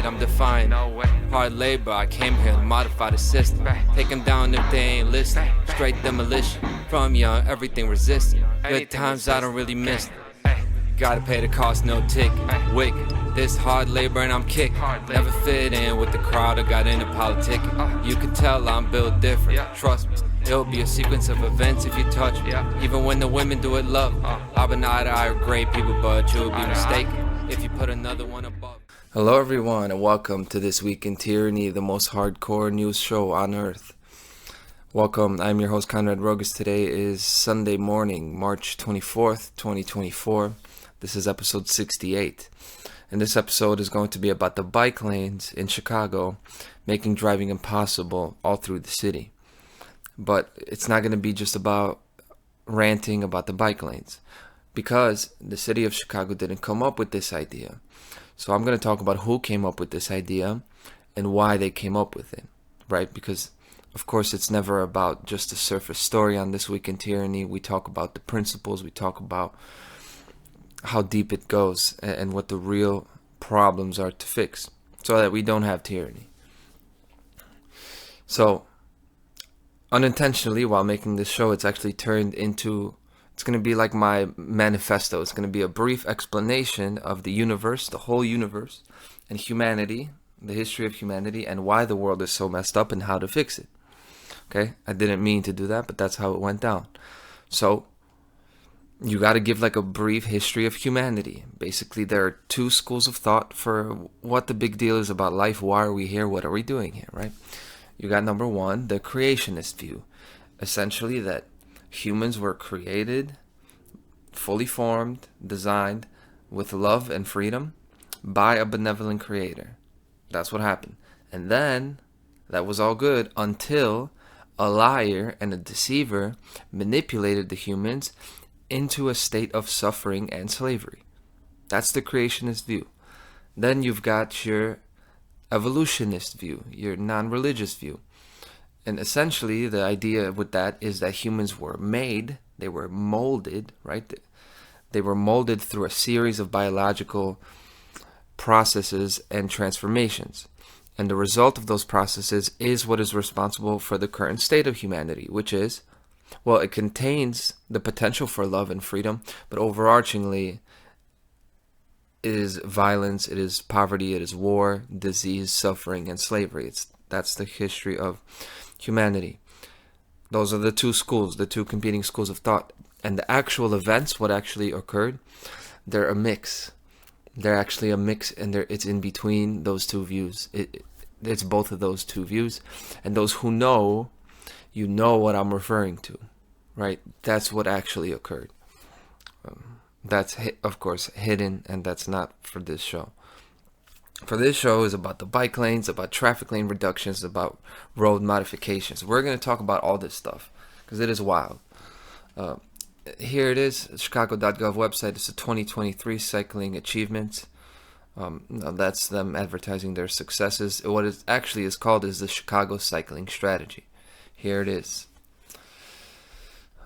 hate, I'm defying. Hard labor, I came here to modify the system. Take them down if they ain't listening. Straight demolition. From young, everything resistant. Good times, I don't really miss them. Gotta pay the cost, no tick. Wick, this hard labor and I'm kicked. Never fit in with the crowd or got into politics. You can tell I'm built different. Trust me, it'll be a sequence of events if you touch me. Even when the women do it love. I've been eye to eye with great people, but you'll be mistaken if you put another one above. Hello everyone and welcome to This Week in Tyranny, the most hardcore news show on earth. Welcome, I'm your host Conrad Rogas. Today is Sunday morning, March 24th, 2024. This is episode 68. And this episode is going to be about the bike lanes in Chicago, making driving impossible all through the city. But it's not going to be just about ranting about the bike lanes, because the city of Chicago didn't come up with this idea. So I'm going to talk about who came up with this idea and why they came up with it, right? Because of course it's never about just a surface story on This Week in Tyranny. We talk about the principles, we talk about how deep it goes and what the real problems are to fix so that we don't have tyranny. So unintentionally, while making this show, it's actually turned into, it's going to be like my manifesto. It's going to be a brief explanation of the universe, the whole universe, and humanity, the history of humanity, and why the world is so messed up and how to fix it. Okay, I didn't mean to do that, but that's how it went down. So you got to give like a brief history of humanity. Basically, there are two schools of thought for what the big deal is about life. Why are we here? What are we doing here, right? You got number one, the creationist view. Essentially that humans were created, fully formed, designed with love and freedom by a benevolent creator. That's what happened. And then that was all good until a liar and a deceiver manipulated the humans into a state of suffering and slavery. That's the creationist view. Then you've got your evolutionist view, your non-religious view. And essentially the idea with that is that humans were made, they were molded, right? They were molded through a series of biological processes and transformations. And the result of those processes is what is responsible for the current state of humanity, which is, well, it contains the potential for love and freedom, but overarchingly, it is violence, it is poverty, it is war, disease, suffering, and slavery. That's the history of humanity. Those are the two schools, the two competing schools of thought. And the actual events, what actually occurred, they're a mix. They're actually a mix, and it's in between those two views. It's both of those two views. And those who know, you know what I'm referring to, right? That's what actually occurred. That's, of course, hidden, and that's not for this show. For this show is about the bike lanes, about traffic lane reductions, about road modifications. We're going to talk about all this stuff because it is wild. Here it is, Chicago.gov website. It's a 2023 cycling achievements. That's them advertising their successes. What it actually is called is the Chicago Cycling Strategy. Here it is.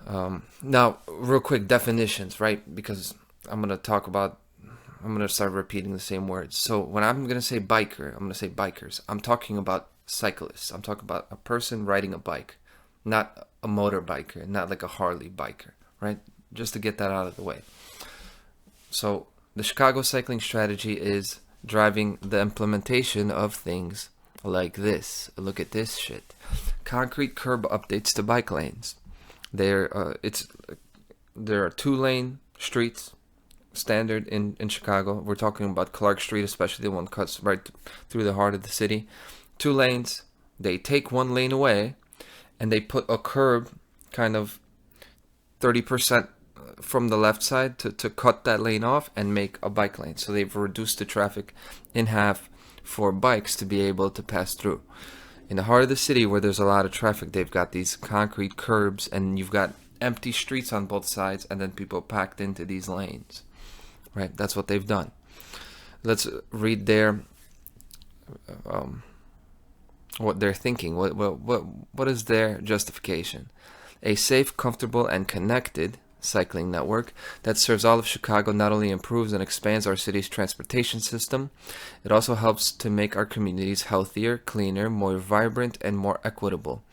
Now, real quick, definitions, right? Because I'm going to start repeating the same words. So when I'm going to say biker, I'm going to say bikers. I'm talking about cyclists. I'm talking about a person riding a bike, not a motorbiker, not like a Harley biker, right? Just to get that out of the way. So the Chicago Cycling Strategy is driving the implementation of things like this. Look at this shit. Concrete curb updates to bike lanes. There are 2-lane streets standard in Chicago. We're talking about Clark Street, especially the one cuts right through the heart of the city. 2 lanes. They take 1 lane away and they put a curb kind of 30% from the left side to cut that lane off and make a bike lane. So they've reduced the traffic in half for bikes to be able to pass through. In the heart of the city where there's a lot of traffic, they've got these concrete curbs and you've got empty streets on both sides and then people packed into these lanes. Right? That's what they've done. Let's read their what they're thinking. What is their justification? A safe, comfortable, and connected cycling network that serves all of Chicago not only improves and expands our city's transportation system, it also helps to make our communities healthier, cleaner, more vibrant, and more equitable.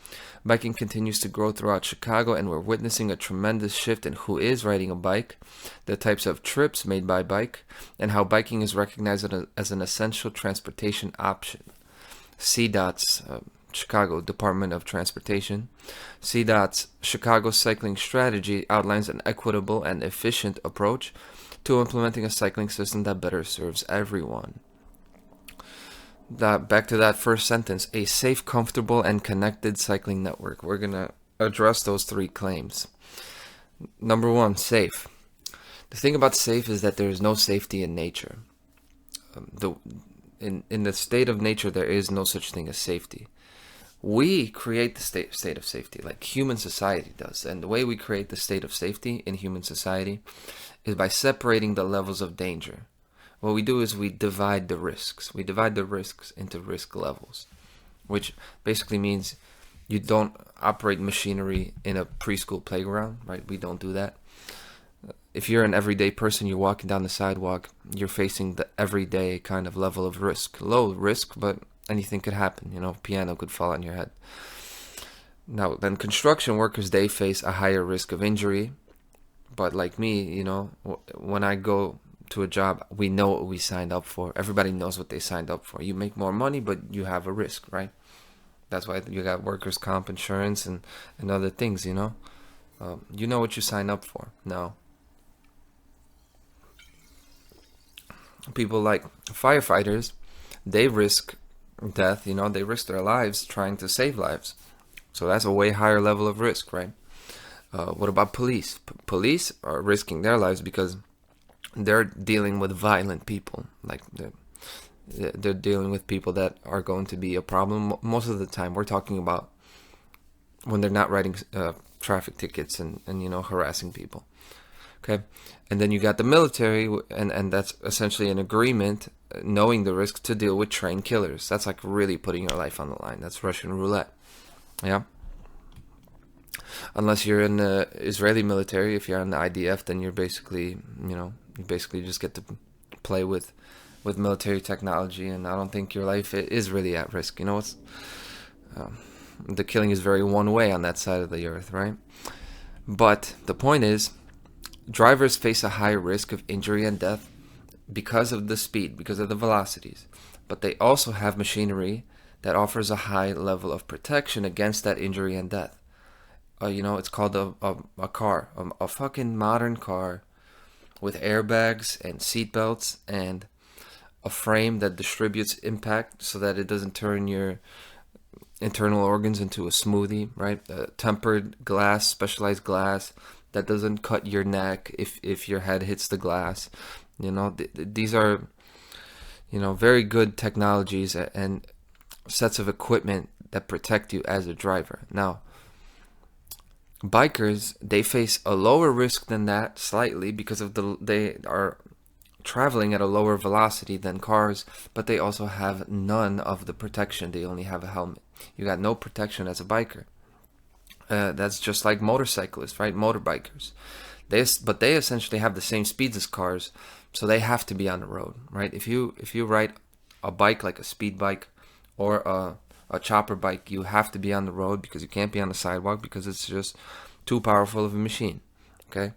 Biking continues to grow throughout Chicago, and we're witnessing a tremendous shift in who is riding a bike, the types of trips made by bike, and how biking is recognized as an essential transportation option. CDOT's Chicago Department of Transportation. CDOT's Chicago Cycling Strategy outlines an equitable and efficient approach to implementing a cycling system that better serves everyone. Back to that first sentence, a safe, comfortable, and connected cycling network. We're going to address those three claims. Number one, safe. The thing about safe is that there is no safety in nature. In the state of nature, there is no such thing as safety. We create the state of safety, like human society does. And the way we create the state of safety in human society is by separating the levels of danger. What we do is we divide the risks. We divide the risks into risk levels, which basically means you don't operate machinery in a preschool playground, right? We don't do that. If you're an everyday person, you're walking down the sidewalk, you're facing the everyday kind of level of risk. Low risk, but anything could happen. You know, piano could fall on your head. Now, then construction workers, they face a higher risk of injury. But like me, you know, when I go to a job, we know what we signed up for. Everybody knows what they signed up for. You make more money, but you have a risk, right? That's why you got workers' comp insurance and other things, you know. You know what you signed up for. Now, people like firefighters, they risk death, you know, they risk their lives trying to save lives. So that's a way higher level of risk, right? What about police? Police are risking their lives because they're dealing with violent people. Like they're dealing with people that are going to be a problem. Most of the time, we're talking about when they're not writing traffic tickets and you know, harassing people. Okay, and then you got the military, and that's essentially an agreement, knowing the risk to deal with trained killers. That's like really putting your life on the line. That's Russian roulette. Yeah. Unless you're in the Israeli military, if you're on the IDF, then you're basically, you know, you basically just get to play with military technology, and I don't think your life is really at risk. You know, it's the killing is very one way on that side of the earth, right? But the point is, drivers face a high risk of injury and death because of the speed, because of the velocities. But they also have machinery that offers a high level of protection against that injury and death. You know, it's called a car, a fucking modern car with airbags and seatbelts and a frame that distributes impact so that it doesn't turn your internal organs into a smoothie, right? Tempered glass, specialized glass that doesn't cut your neck if your head hits the glass. You know, these are, you know, very good technologies and sets of equipment that protect you as a driver. Now, bikers, they face a lower risk than that slightly because of they are traveling at a lower velocity than cars, but they also have none of the protection. They only have a helmet. You got no protection as a biker. That's just like motorcyclists, right? Motorbikers. But they essentially have the same speeds as cars, so they have to be on the road, right? If you ride a bike like a speed bike or a chopper bike, you have to be on the road because you can't be on the sidewalk because it's just too powerful of a machine. Okay,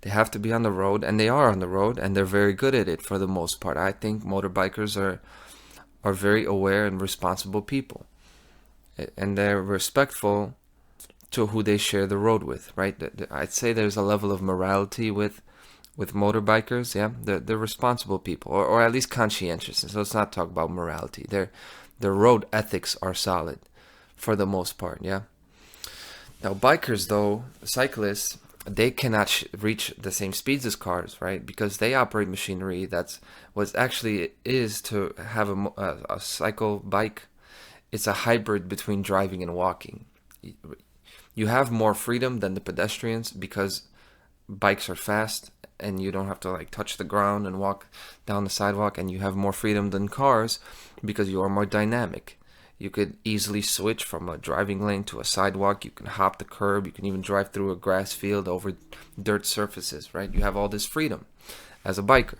they have to be on the road, and they are on the road, and they're very good at it for the most part. I think motorbikers are very aware and responsible people, and they're respectful to who they share the road with, right? I'd say there's a level of morality with motorbikers. Yeah, they're responsible people, or at least conscientious. So let's not talk about morality. Their road ethics are solid for the most part. Yeah. Now bikers, though, cyclists, they cannot reach the same speeds as cars, right? Because they operate machinery that's what actually is to have a cycle bike. It's a hybrid between driving and walking. You have more freedom than the pedestrians because bikes are fast and you don't have to like touch the ground and walk down the sidewalk, and you have more freedom than cars because you are more dynamic. You could easily switch from a driving lane to a sidewalk. You can hop the curb. You can even drive through a grass field over dirt surfaces, right? You have all this freedom as a biker.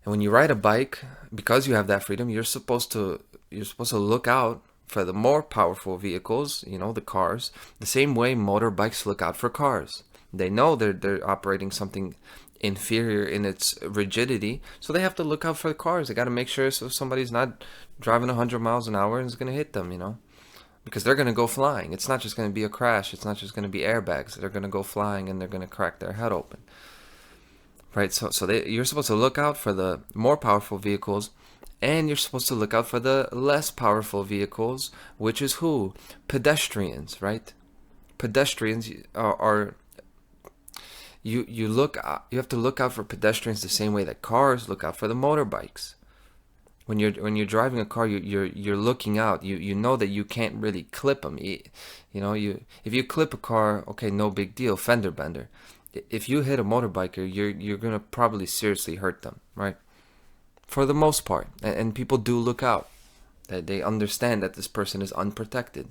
And when you ride a bike, because you have that freedom, you're supposed to look out for the more powerful vehicles, the cars, the same way motorbikes look out for cars. They know they're operating something inferior in its rigidity, so they have to look out for the cars. They got to make sure so somebody's not driving 100 miles an hour and is going to hit them, because they're going to go flying. It's not just going to be a crash. It's not just going to be airbags. They're going to go flying and they're going to crack their head open. Right, you're supposed to look out for the more powerful vehicles, and you're supposed to look out for the less powerful vehicles, which is who? Pedestrians, right? Pedestrians are you have to look out for pedestrians the same way that cars look out for the motorbikes. When you're driving a car, you're looking out. You know that you can't really clip them. If you clip a car, okay, no big deal, fender bender. If you hit a motorbiker, you're gonna probably seriously hurt them, right? For the most part, and people do look out. That they understand that this person is unprotected,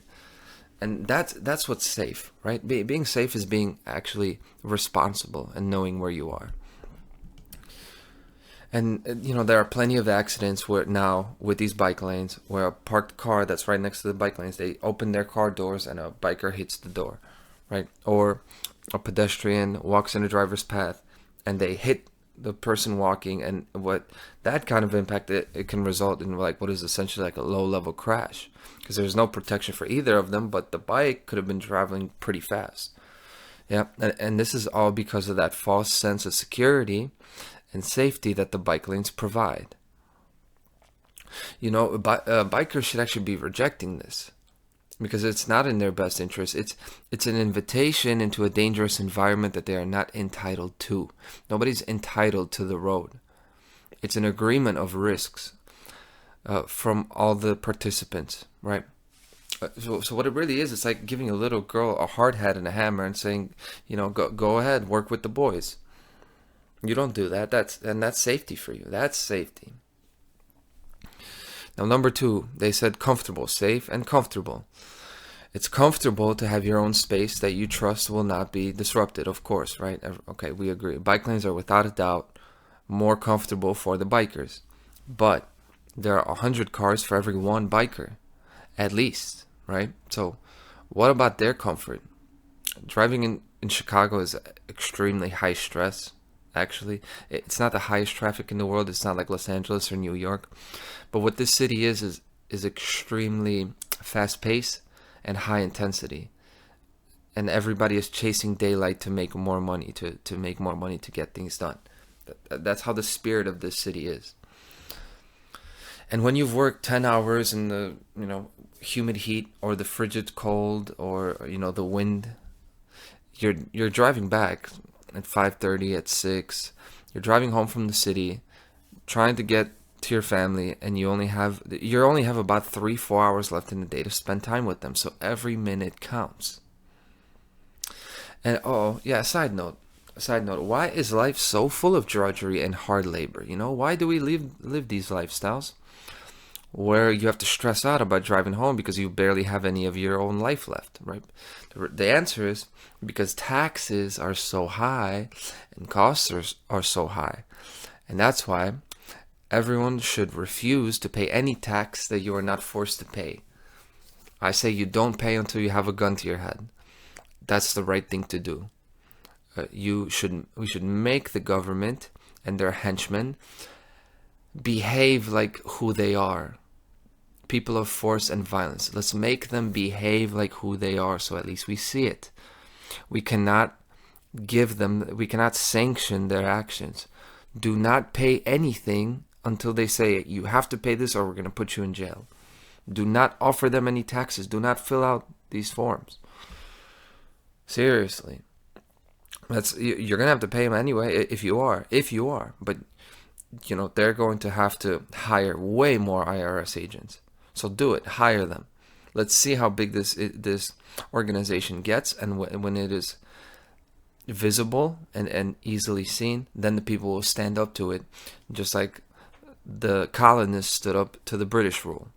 and that's what's safe, right? Being safe is being actually responsible and knowing where you are. And there are plenty of accidents where now with these bike lanes where a parked car that's right next to the bike lanes, they open their car doors and a biker hits the door, right? Or a pedestrian walks in a driver's path and they hit the person walking, and what that kind of impact it can result in like what is essentially like a low-level crash, because there's no protection for either of them, but the bike could have been traveling pretty fast. Yeah, and this is all because of that false sense of security and safety that the bike lanes provide. Bikers should actually be rejecting this, because it's not in their best interest. It's an invitation into a dangerous environment that they are not entitled to. Nobody's entitled to the road. It's an agreement of risks from all the participants, right? So what it really is, it's like giving a little girl a hard hat and a hammer and saying, go ahead, work with the boys. You don't do that. That's safety for you. That's safety. Now, number 2, they said comfortable, safe, and comfortable. It's comfortable to have your own space that you trust will not be disrupted, of course, right? Okay, we agree. Bike lanes are without a doubt more comfortable for the bikers. But there are 100 cars for every one biker, at least, right? So what about their comfort? Driving in Chicago is extremely high stress. Actually, it's not the highest traffic in the world. It's not like Los Angeles or New York, but what this city is extremely fast paced and high intensity, and everybody is chasing daylight to make more money, to make more money, to get things done. That's how the spirit of this city is. And when you've worked 10 hours in the humid heat or the frigid cold or the wind, you're driving back at 5:30, at 6. You're driving home from the city, trying to get to your family, and you only have about 3-4 hours left in the day to spend time with them. So every minute counts. And side note, why is life so full of drudgery and hard labor? Why do we live these lifestyles where you have to stress out about driving home because you barely have any of your own life left, right? The answer is because taxes are so high and costs are so high. And that's why everyone should refuse to pay any tax that you are not forced to pay. I say you don't pay until you have a gun to your head. That's the right thing to do. We should make the government and their henchmen behave like who they are. People of force and violence. Let's make them behave like who they are, so at least we see it. We cannot sanction their actions. Do not pay anything until they say you have to pay this or we're going to put you in jail. Do not offer them any taxes. Do not fill out these forms. Seriously. You're going to have to pay them anyway if you are. But they're going to have to hire way more IRS agents. So do it. Hire them. Let's see how big this organization gets, and when it is visible and easily seen, then the people will stand up to it, just like the colonists stood up to the British rule.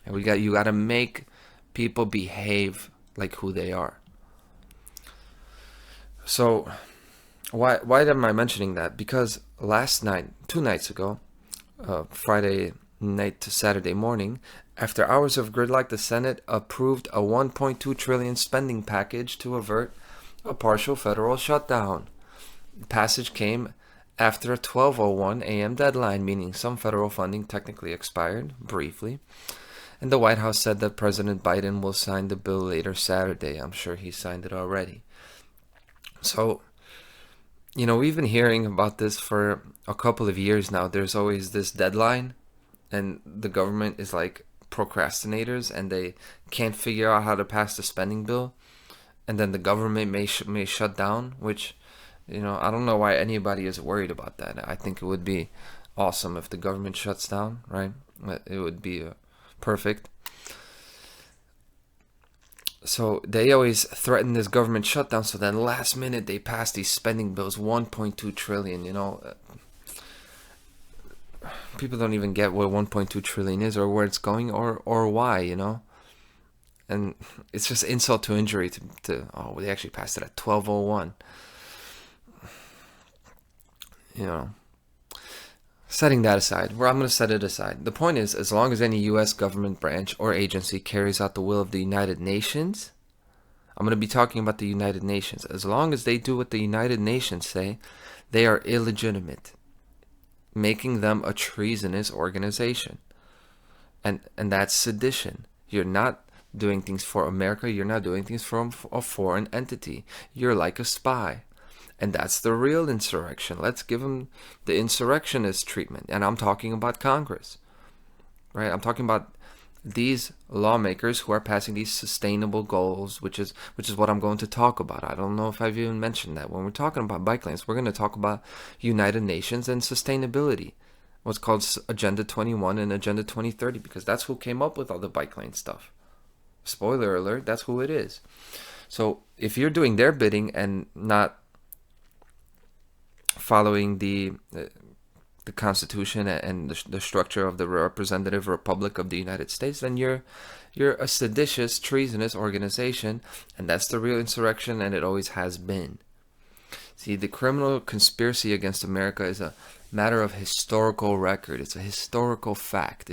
And you got to make people behave like who they are. So why am I mentioning that? Because last night, 2 nights ago, Friday night to Saturday morning, after hours of gridlock, the Senate approved a 1.2 trillion spending package to avert a partial federal shutdown. The passage came after a 12:01 a.m. deadline, meaning some federal funding technically expired briefly. And the White House said that President Biden will sign the bill later Saturday. I'm sure he signed it already. So, we've been hearing about this for a couple of years now. There's always this deadline, and the government is like procrastinators, and they can't figure out how to pass the spending bill. And then the government may shut down, which, I don't know why anybody is worried about that. I think it would be awesome if the government shuts down, right? It would be perfect. So they always threaten this government shutdown. So then last minute they pass these spending bills, 1.2 trillion, People don't even get what 1.2 trillion is or where it's going or why, And it's just insult to injury they actually passed it at 12:01. Setting that aside, I'm going to set it aside. The point is, as long as any U.S. government branch or agency carries out the will of the United Nations, I'm going to be talking about the United Nations. As long as they do what the United Nations say, they are illegitimate, making them a treasonous organization. And that's sedition. You're not doing things for America. You're not doing things for a foreign entity. You're like a spy. And that's the real insurrection. Let's give them the insurrectionist treatment. And I'm talking about Congress, right? I'm talking about these lawmakers who are passing these sustainable goals, which is what I'm going to talk about. I don't know if I've even mentioned that. When we're talking about bike lanes, we're going to talk about United Nations and sustainability, what's called Agenda 21 and Agenda 2030, because that's who came up with all the bike lane stuff. Spoiler alert, that's who it is. So if you're doing their bidding and not following the Constitution and the structure of the representative republic of the United States, then you're a seditious, treasonous organization, and that's the real insurrection, and it always has been. See, the criminal conspiracy against America is a matter of historical record. It's a historical fact.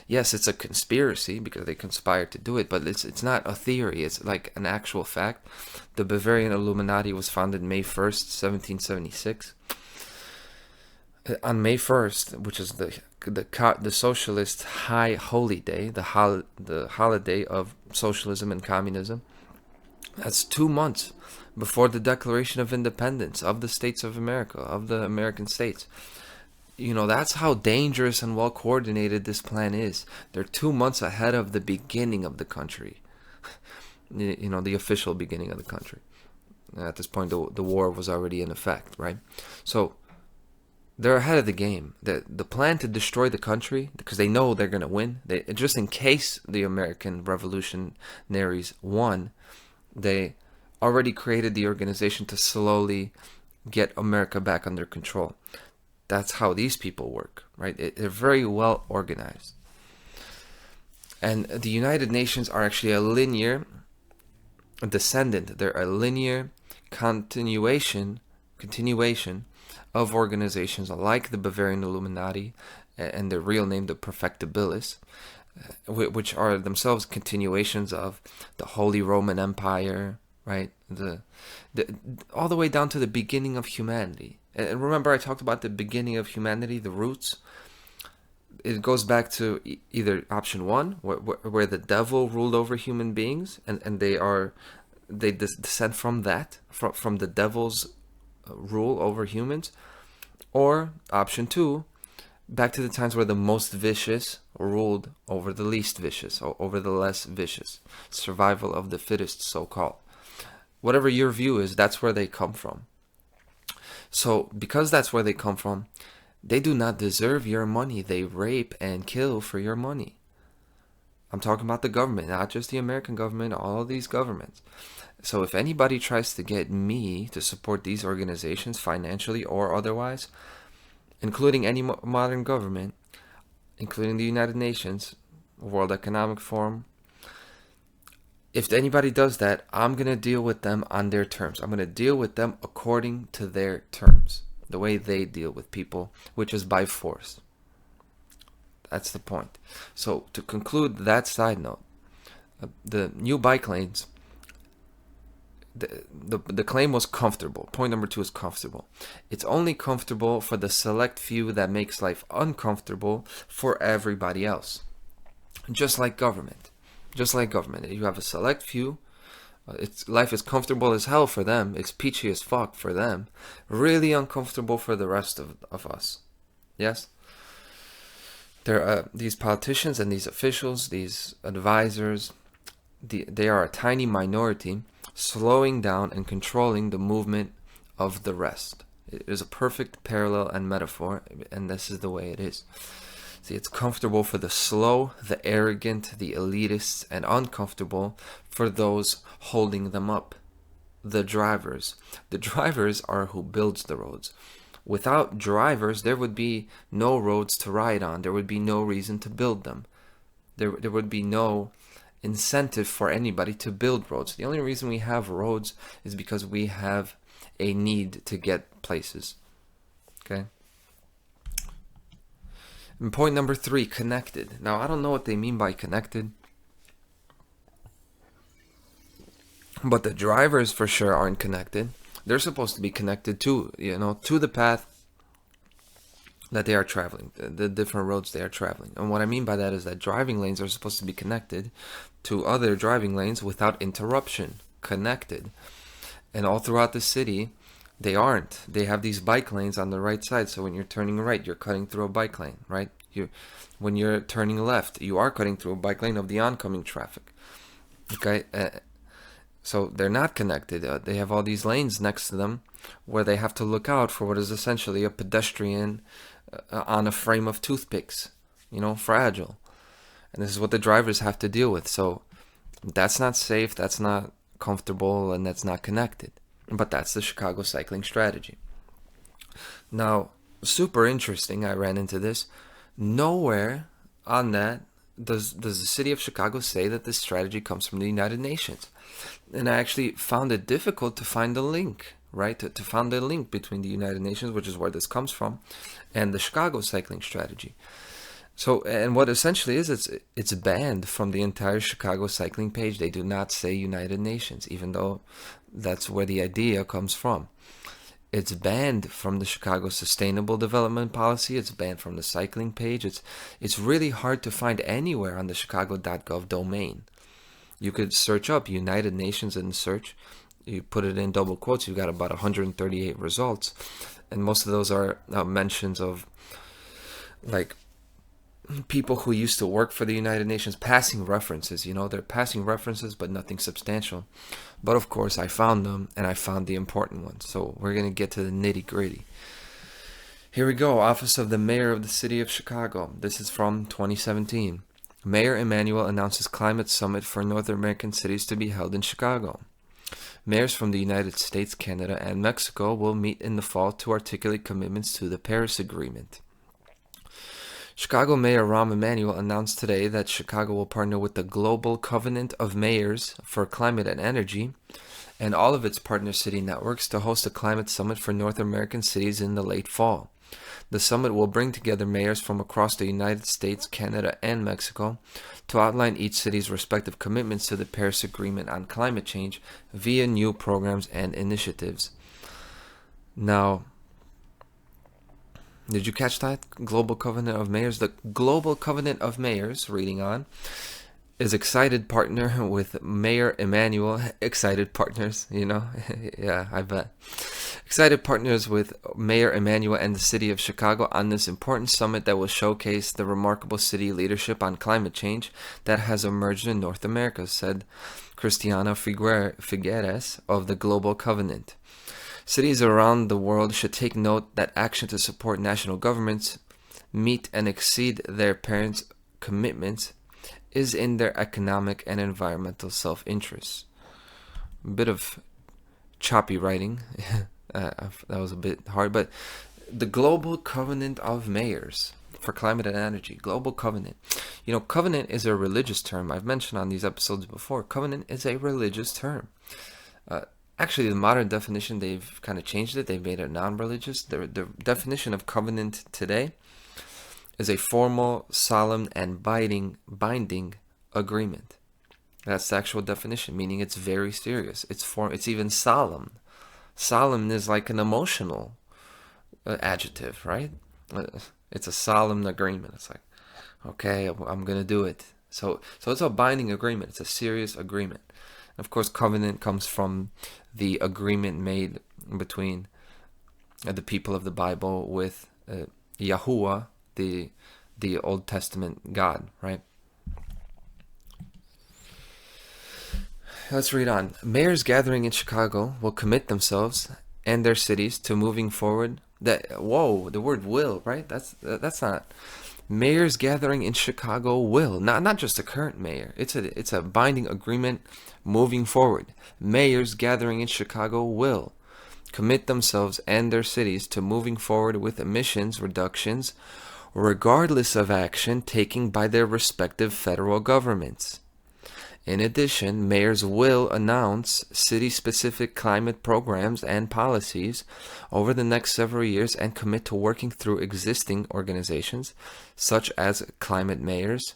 Yes, it's a conspiracy because they conspired to do it, but it's not a theory. It's like an actual fact. The Bavarian Illuminati was founded May 1st, 1776. On May 1st, which is the socialist high holy day, the holiday of socialism and communism, that's 2 months before the Declaration of Independence of the States of America, of the American states. That's how dangerous and well coordinated this plan is. They're 2 months ahead of the beginning of the country. The official beginning of the country. At this point, the war was already in effect, right? So they're ahead of the game. The plan to destroy the country, because they know they're going to win, just in case the American revolutionaries won, they already created the organization to slowly get America back under control. That's how these people work, right? They're very well organized. And the United Nations are actually a linear descendant. They're a linear continuation of organizations like the Bavarian Illuminati and their real name, the Perfectibilis, which are themselves continuations of the Holy Roman Empire, right? All the way down to the beginning of humanity. And remember, I talked about the beginning of humanity, the roots. It goes back to either option one, where the devil ruled over human beings, and they descend from that, from the devil's rule over humans, or option two, back to the times where the most vicious ruled over the least vicious, or over the less vicious, survival of the fittest, so-called. Whatever your view is, that's where they come from. So because that's where they come from, they do not deserve your money. They rape and kill for your money. I'm talking about the government, not just the American government, all these governments. So if anybody tries to get me to support these organizations financially or otherwise, including any modern government, including the United Nations, World Economic Forum. If anybody does that, I'm going to deal with them on their terms. I'm going to deal with them according to their terms, the way they deal with people, which is by force. That's the point. So to conclude that side note, the new bike lanes, the claim was comfortable. Point number 2 is comfortable. It's only comfortable for the select few that makes life uncomfortable for everybody else. Just like government. You have a select few. Life is comfortable as hell for them. It's peachy as fuck for them. Really uncomfortable for the rest of us. Yes? There are these politicians and these officials, these advisors, they are a tiny minority slowing down and controlling the movement of the rest. It is a perfect parallel and metaphor, and this is the way it is. See, it's comfortable for the slow, the arrogant, the elitists, and uncomfortable for those holding them up, the drivers. The drivers are who builds the roads. Without drivers, there would be no roads to ride on. There would be no reason to build them. There would be no incentive for anybody to build roads. The only reason we have roads is because we have a need to get places. Okay? And point number 3, connected. Now, I don't know what they mean by connected, but the drivers for sure aren't connected. They're supposed to be connected to the path that they are traveling, the different roads they are traveling. And what I mean by that is that driving lanes are supposed to be connected to other driving lanes without interruption, connected. And all throughout the city, they aren't. They have these bike lanes on the right side, so when you're turning right, you're cutting through a bike lane, right? When you're turning left, you are cutting through a bike lane of the oncoming traffic. Okay? So they're not connected. They have all these lanes next to them where they have to look out for what is essentially a pedestrian on a frame of toothpicks, fragile. And this is what the drivers have to deal with. So that's not safe, that's not comfortable, and that's not connected. But that's the Chicago cycling strategy. Now, super interesting, I ran into this. Nowhere on that does the city of Chicago say that this strategy comes from the United Nations. And I actually found it difficult to find a link, right? To find a link between the United Nations, which is where this comes from, and the Chicago cycling strategy. So, and what essentially is, it's banned from the entire Chicago cycling page. They do not say United Nations, even though that's where the idea comes from. It's banned from the Chicago Sustainable Development Policy. It's banned from the cycling page. It's really hard to find anywhere on the chicago.gov domain. You could search up United Nations in the search. You put it in double quotes, you got about 138 results. And most of those are mentions of like people who used to work for the United Nations, passing references. They're passing references, but nothing substantial. But of course, I found them, and I found the important ones. So we're going to get to the nitty gritty. Here we go. Office of the Mayor of the City of Chicago. This is from 2017. Mayor Emanuel announces climate summit for North American cities to be held in Chicago. Mayors from the United States, Canada, and Mexico will meet in the fall to articulate commitments to the Paris Agreement. Chicago Mayor Rahm Emanuel announced today that Chicago will partner with the Global Covenant of Mayors for Climate and Energy and all of its partner city networks to host a climate summit for North American cities in the late fall. The summit will bring together mayors from across the United States, Canada, and Mexico to outline each city's respective commitments to the Paris Agreement on climate change via new programs and initiatives. Now, did you catch that? Global Covenant of Mayors. The Global Covenant of Mayors, reading on, is excited partner with Mayor Emanuel. Excited partners, yeah, I bet. Excited partners with Mayor Emanuel and the city of Chicago on this important summit that will showcase the remarkable city leadership on climate change that has emerged in North America, said Cristiana Figueres of the Global Covenant. Cities around the world should take note that action to support national governments meet and exceed their parents' commitments is in their economic and environmental self-interest. A bit of choppy writing. That was a bit hard, but the Global Covenant of Mayors for Climate and Energy, Global Covenant. Covenant is a religious term. I've mentioned on these episodes before, covenant is a religious term. Actually, the modern definition, they've kind of changed it. They've made it non-religious. The definition of covenant today is a formal, solemn, and binding agreement. That's the actual definition, meaning it's very serious. It's even solemn. Solemn is like an emotional adjective, right? It's a solemn agreement. It's like, okay, I'm gonna do it. So it's a binding agreement. It's a serious agreement. Of course, covenant comes from the agreement made between the people of the Bible with Yahuwah, the Old Testament God, right? Let's read on. Mayors gathering in Chicago will commit themselves and their cities to moving forward. The word will, right? That's not. Mayors gathering in Chicago will, not just the current mayor. It's a binding agreement moving forward. Mayors gathering in Chicago will commit themselves and their cities to moving forward with emissions reductions, regardless of action taken by their respective federal governments. In addition, mayors will announce city-specific climate programs and policies over the next several years and commit to working through existing organizations such as Climate Mayors,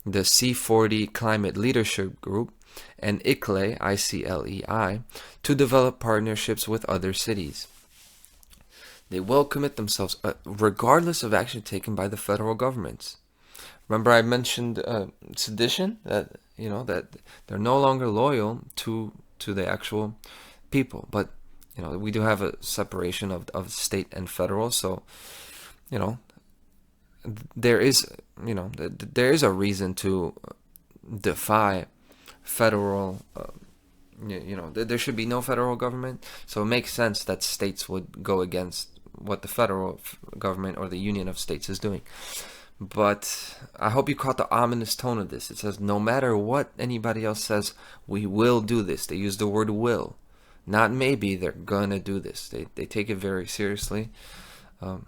the C40 Climate Leadership Group, and ICLEI, ICLEI, to develop partnerships with other cities. They will commit themselves regardless of action taken by the federal governments. Remember I mentioned sedition, that they're no longer loyal to the actual people, but we do have a separation of state and federal. So there is a reason to defy federal. There should be no federal government. So it makes sense that states would go against what the federal government or the Union of States is doing. But I hope you caught the ominous tone of this. It says, no matter what anybody else says, we will do this. They use the word will. Not maybe, they're going to do this. They take it very seriously. And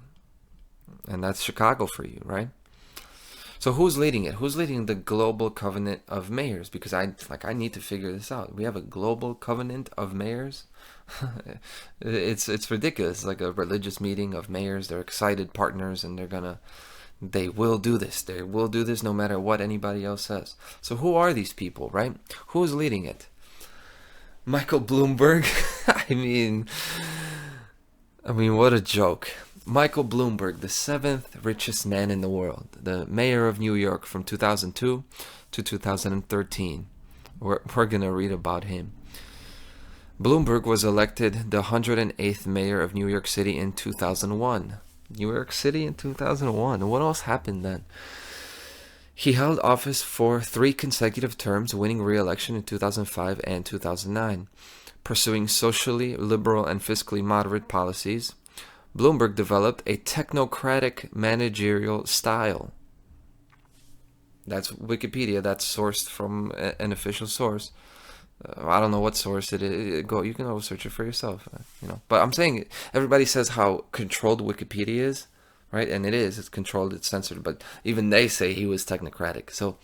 that's Chicago for you, right? So who's leading it? Who's leading the global covenant of mayors? Because I need to figure this out. We have a global covenant of mayors. It's ridiculous. It's like a religious meeting of mayors. They're excited partners, and they will do this. They will do this no matter what anybody else says. So who are these people, right? Who's leading it? Michael Bloomberg. I mean, what a joke. Michael Bloomberg, the 7th richest man in the world, the mayor of New York from 2002 to 2013. We're going to read about him. Bloomberg was elected the 108th mayor of New York City in 2001. New York City in 2001. What else happened then? He held office for 3 consecutive terms, winning re-election in 2005 and 2009. Pursuing socially liberal and fiscally moderate policies, Bloomberg developed a technocratic managerial style. That's Wikipedia. That's sourced from an official source. I don't know what source it is. You can always search it for yourself. But I'm saying everybody says how controlled Wikipedia is, right? And it is. It's controlled. It's censored. But even they say he was technocratic. So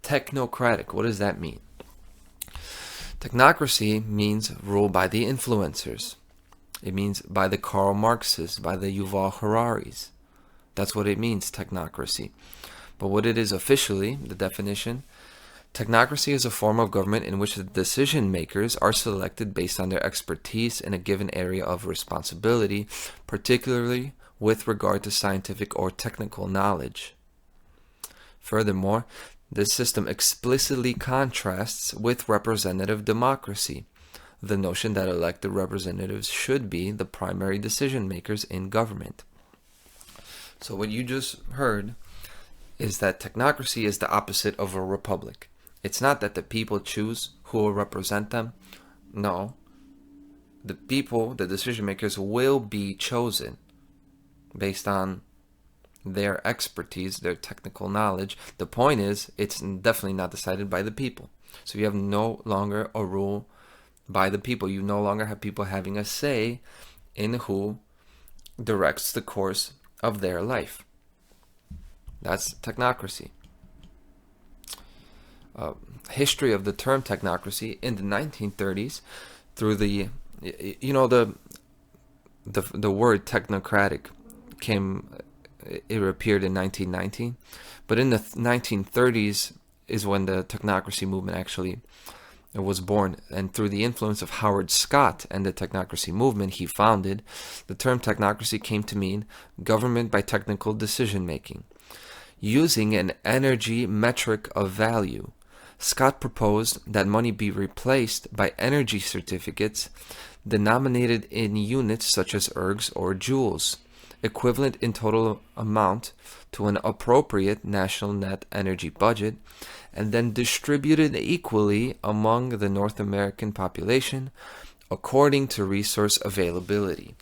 technocratic. What does that mean? Technocracy means rule by the influencers. It means by the Karl Marxes, by the Yuval Hararis. That's what it means, technocracy. But what it is officially, the definition, technocracy is a form of government in which the decision makers are selected based on their expertise in a given area of responsibility, particularly with regard to scientific or technical knowledge. Furthermore, this system explicitly contrasts with representative democracy, the notion that elected representatives should be the primary decision makers in government. So what you just heard is that technocracy is the opposite of a republic. It's not that the people choose who will represent them. No. The people, the decision makers, will be chosen based on their expertise, their technical knowledge. The point is, it's definitely not decided by the people. So you have no longer a rule by the people. You no longer have people having a say in who directs the course of their life. That's technocracy. history of the term technocracy in the 1930s through the, you know, the word technocratic came, it appeared in 1919, but in the 1930s is when the technocracy movement actually was born. And through the influence of Howard Scott and the technocracy movement he founded, the term technocracy came to mean government by technical decision making, using an energy metric of value. Scott proposed that money be replaced by energy certificates denominated in units such as ergs or joules, equivalent in total amount to an appropriate national net energy budget, and then distributed equally among the North American population according to resource availability.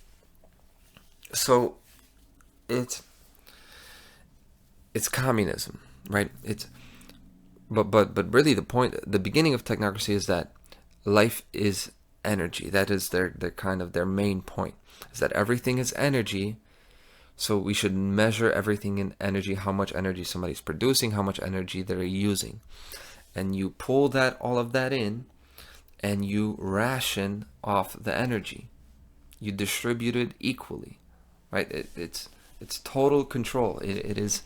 So it's communism, right? But really the beginning of technocracy is that life is energy. That is their kind of their main point, is that everything is energy. So we should measure everything in energy, how much energy somebody's producing, how much energy they're using. And you pull that all of that in and you ration off the energy. You distribute it equally, right? It's total control. It is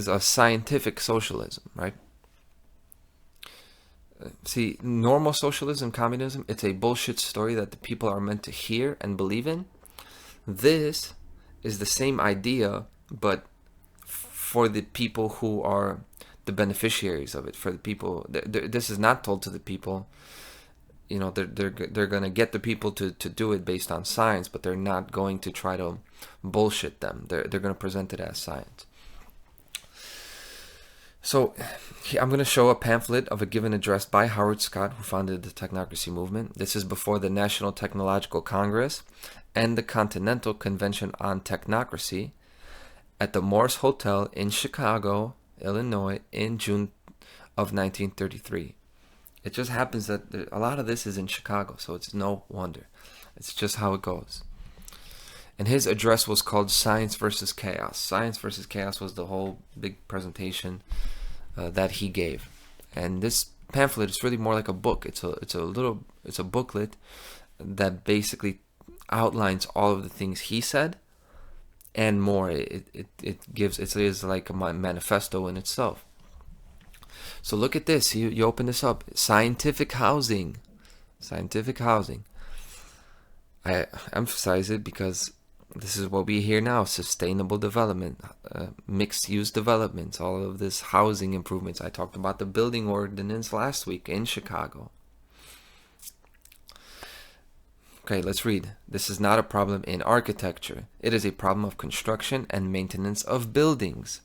a scientific socialism, right? See, normal socialism, communism, it's a bullshit story that the people are meant to hear and believe in. This is the same idea, but for the people who are the beneficiaries of it. For the people, this is not told to the people. You know, they're going to get the people to do it based on science, but they're not going to try to bullshit them. They're going to present it as science. So I'm going to show a pamphlet of a given address by Howard Scott, who founded the technocracy movement. This is before the National Technological Congress and the Continental Convention on Technocracy at the Morse Hotel in Chicago, Illinois, in June of 1933. It just happens that a lot of this is in Chicago, so it's no wonder. It's just how it goes. And his address was called Science versus Chaos. Science versus Chaos was the whole big presentation that he gave. And this pamphlet is really more like a book. It's a booklet that basically outlines all of the things he said and more. It is like a manifesto in itself. So look at this. You open this up. Scientific housing. I emphasize it because this is what we hear now: sustainable development, mixed-use developments, all of this housing improvements. I talked about the building ordinance last week in Chicago. Okay, let's read. This is not a problem in architecture. It is a problem of construction and maintenance of buildings.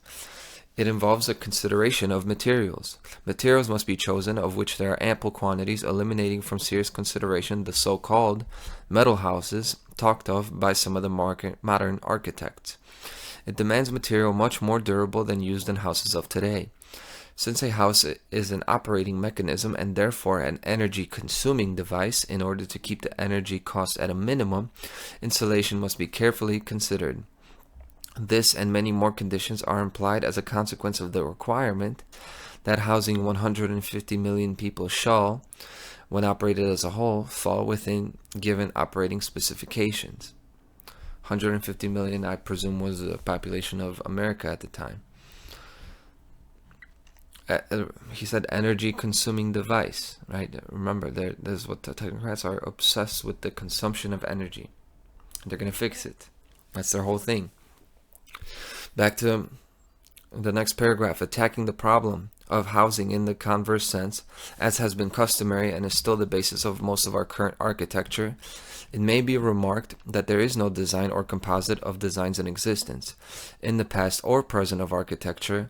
It involves a consideration of materials. Materials must be chosen of which there are ample quantities, eliminating from serious consideration the so-called metal houses talked of by some of the modern architects. It demands material much more durable than used in houses of today. Since a house is an operating mechanism and therefore an energy-consuming device, in order to keep the energy cost at a minimum, insulation must be carefully considered. This and many more conditions are implied as a consequence of the requirement that housing 150 million people shall, when operated as a whole, fall within given operating specifications. 150 million, I presume, was the population of America at the time. He said energy-consuming device, right? Remember, this is what the technocrats are obsessed with: the consumption of energy. They're going to fix it. That's their whole thing. Back to the next paragraph. Attacking the problem of housing in the converse sense, as has been customary and is still the basis of most of our current architecture, it may be remarked that there is no design or composite of designs in existence, in the past or present of architecture,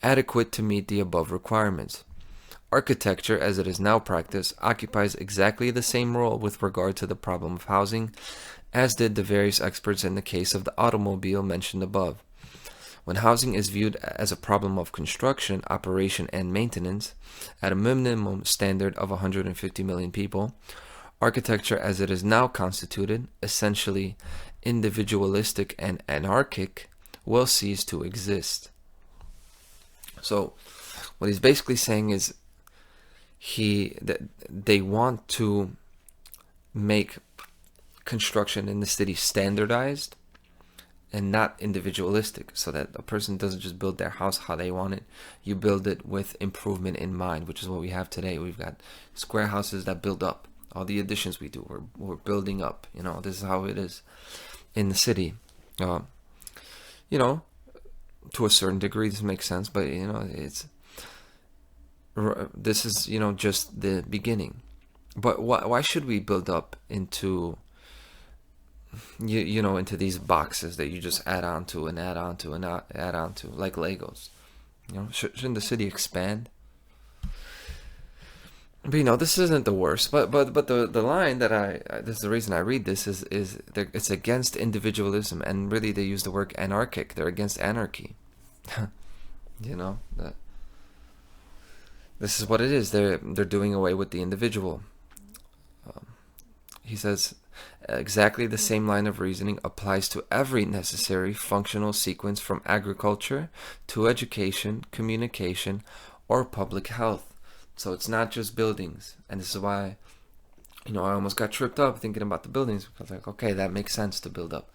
adequate to meet the above requirements. Architecture, as it is now practiced, occupies exactly the same role with regard to the problem of housing as did the various experts in the case of the automobile mentioned above. When housing is viewed as a problem of construction, operation, and maintenance, at a minimum standard of 150 million people, architecture as it is now constituted, essentially individualistic and anarchic, will cease to exist. So What he's basically saying is that they want to make construction in the city standardized and not individualistic, so that a person doesn't just build their house how they want it. You build it with improvement in mind, which is what we have today. We've got square houses that build up. All the additions we do, we're building up. This is how it is in the city. To a certain degree, this makes sense, but this is just the beginning. But why should we build up into into these boxes that you just add on to and add on to and add on to, like Legos? Shouldn't the city expand? But this isn't the worst. But the line that this is the reason I read this is it's against individualism, and really they use the word anarchic. They're against anarchy. This is what it is. They're doing away with the individual. He says exactly the same line of reasoning applies to every necessary functional sequence from agriculture to education, communication, or public health. So it's not just buildings. And this is why, I almost got tripped up thinking about the buildings, because okay, that makes sense to build up.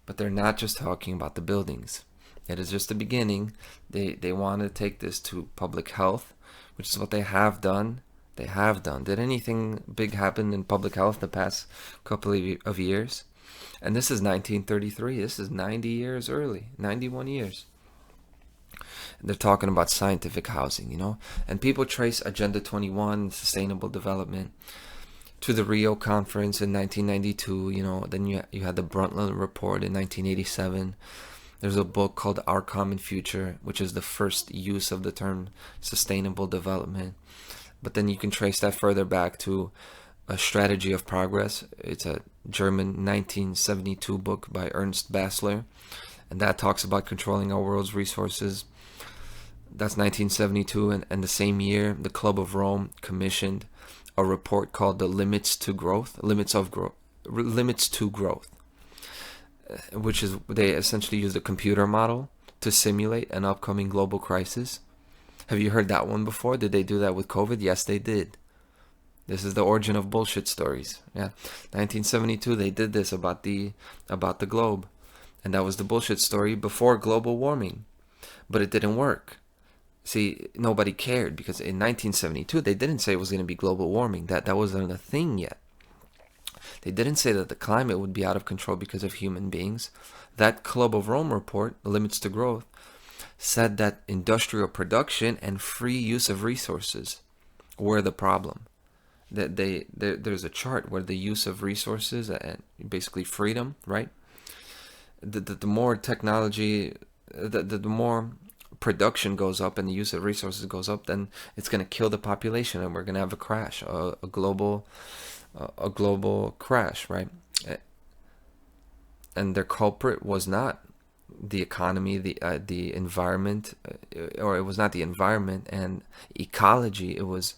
But they're not just talking about the buildings. It is just the beginning. They want to take this to public health, which is what they have done. They have done. Did anything big happen in public health the past couple of years? And this is 1933. This is 90 years early, 91 years. They're talking about scientific housing, and people trace Agenda 21, sustainable development, to the Rio Conference in 1992. Then you had the Brundtland Report in 1987. There's a book called Our Common Future, which is the first use of the term sustainable development. But then you can trace that further back to A Strategy of Progress. It's a German 1972 book by Ernst Bassler, and that talks about controlling our world's resources. That's 1972, and the same year, the Club of Rome commissioned a report called the Limits to Growth, which is, they essentially use a computer model to simulate an upcoming global crisis. Have you heard that one before? Did they do that with COVID? Yes, they did. This is the origin of bullshit stories. Yeah, 1972, they did this about the globe, and that was the bullshit story before global warming, but it didn't work. See, nobody cared, because in 1972 they didn't say it was going to be global warming. That wasn't a thing yet. They didn't say that the climate would be out of control because of human beings. That Club of Rome report, Limits to Growth, said that industrial production and free use of resources were the problem. That there's a chart where the use of resources and basically freedom, right? The more technology, the more production goes up and the use of resources goes up, then it's going to kill the population, and we're going to have a crash, a global crash, right? And their culprit was not the economy, the environment, or it was not the environment and ecology. It was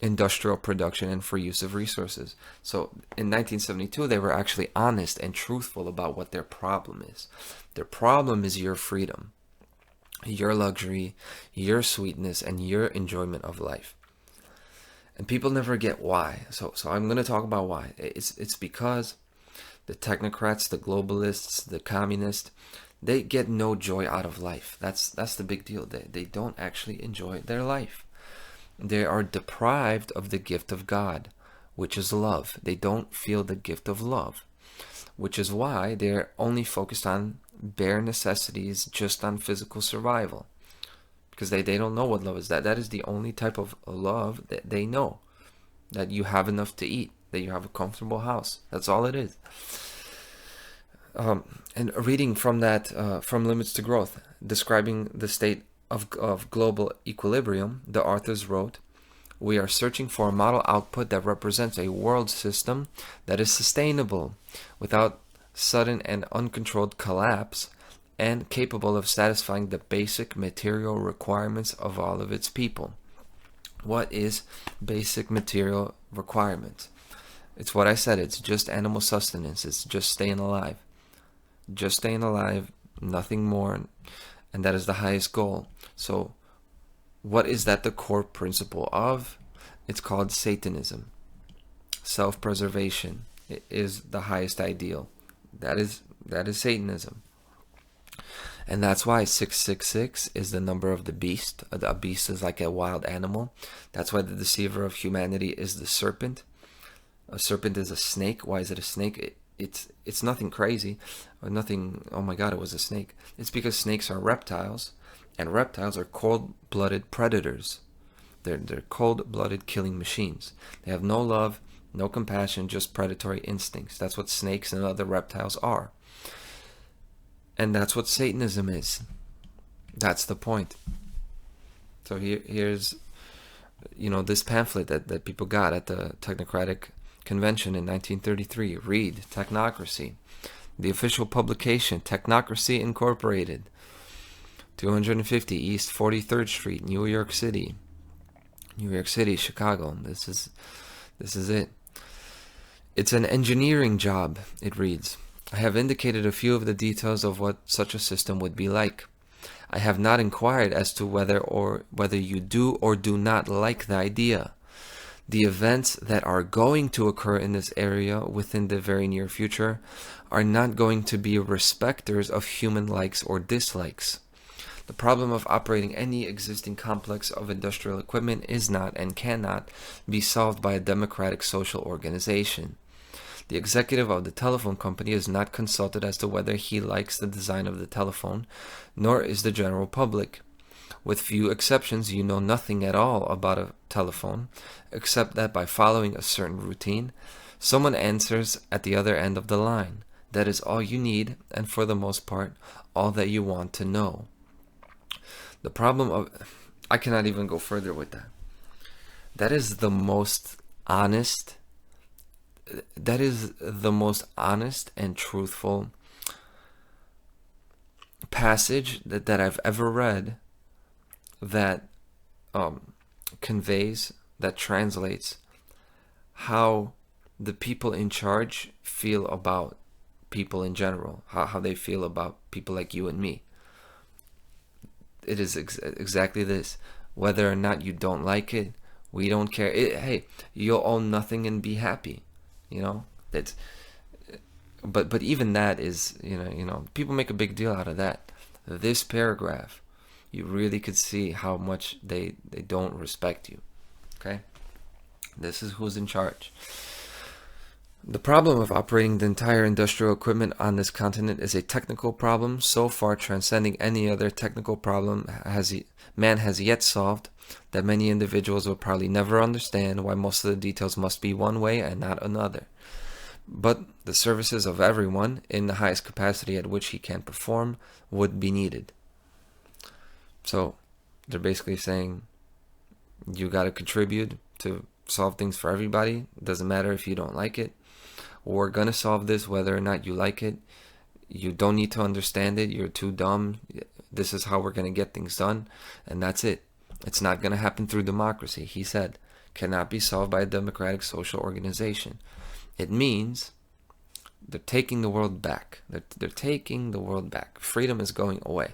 industrial production and free use of resources. So in 1972, they were actually honest and truthful about what their problem is. Their problem is your freedom, your luxury, your sweetness, and your enjoyment of life. And people never get why. So I'm going to talk about why. It's because the technocrats, the globalists, the communists, they get no joy out of life. That's the big deal. They don't actually enjoy their life. They are deprived of the gift of God, which is love. They don't feel the gift of love, which is why they're only focused on bare necessities, just on physical survival, because they don't know what love is. That is the only type of love that they know, that you have enough to eat, that you have a comfortable house. That's all it is. And reading from that, from Limits to Growth, describing the state of global equilibrium, the authors wrote, "We are searching for a model output that represents a world system that is sustainable, without sudden and uncontrolled collapse, and capable of satisfying the basic material requirements of all of its people." What is basic material requirements? It's what I said. It's just animal sustenance. It's just staying alive. Just staying alive, nothing more. And that is the highest goal. So what is that the core principle of? It's called Satanism. Self-preservation is the highest ideal. That is Satanism. And that's why 666 is the number of the beast. A beast is like a wild animal. That's why the deceiver of humanity is the serpent. A serpent is a snake. Why is it a snake? It's nothing crazy, or nothing, oh my god, it was a snake. It's because snakes are reptiles, and reptiles are cold-blooded predators. They're cold-blooded killing machines. They have no love, no compassion, just predatory instincts. That's what snakes and other reptiles are. And that's what Satanism is. That's the point. So here's, this pamphlet that people got at the Technocratic Convention in 1933. Read Technocracy. The official publication, Technocracy Incorporated. 250 East 43rd Street, New York City. New York City, Chicago. This is it. It's an engineering job, it reads. I have indicated a few of the details of what such a system would be like. I have not inquired as to whether you do or do not like the idea. The events that are going to occur in this area within the very near future are not going to be respecters of human likes or dislikes. The problem of operating any existing complex of industrial equipment is not and cannot be solved by a democratic social organization. The executive of the telephone company is not consulted as to whether he likes the design of the telephone, nor is the general public. With few exceptions, you know nothing at all about a telephone, except that by following a certain routine, someone answers at the other end of the line. That is all you need, and for the most part, all that you want to know. The problem of... I cannot even go further with that. That is the most honest... That is the most honest and truthful passage that I've ever read that conveys, that translates how the people in charge feel about people in general, how they feel about people like you and me. It is exactly this. Whether or not you don't like it, we don't care. Hey, you'll own nothing and be happy. That's, but even that is, people make a big deal out of that. This paragraph, you really could see how much they don't respect you. Okay? This is who's in charge. The problem of operating the entire industrial equipment on this continent is a technical problem so far transcending any other technical problem man has yet solved that many individuals will probably never understand why most of the details must be one way and not another. But the services of everyone, in the highest capacity at which he can perform, would be needed. So, they're basically saying, you got to contribute to solve things for everybody. It doesn't matter if you don't like it. We're going to solve this whether or not you like it. You don't need to understand it. You're too dumb. This is how we're going to get things done. And that's it. It's not going to happen through democracy, he said. Cannot be solved by a democratic social organization. It means they're taking the world back. They're taking the world back. Freedom is going away.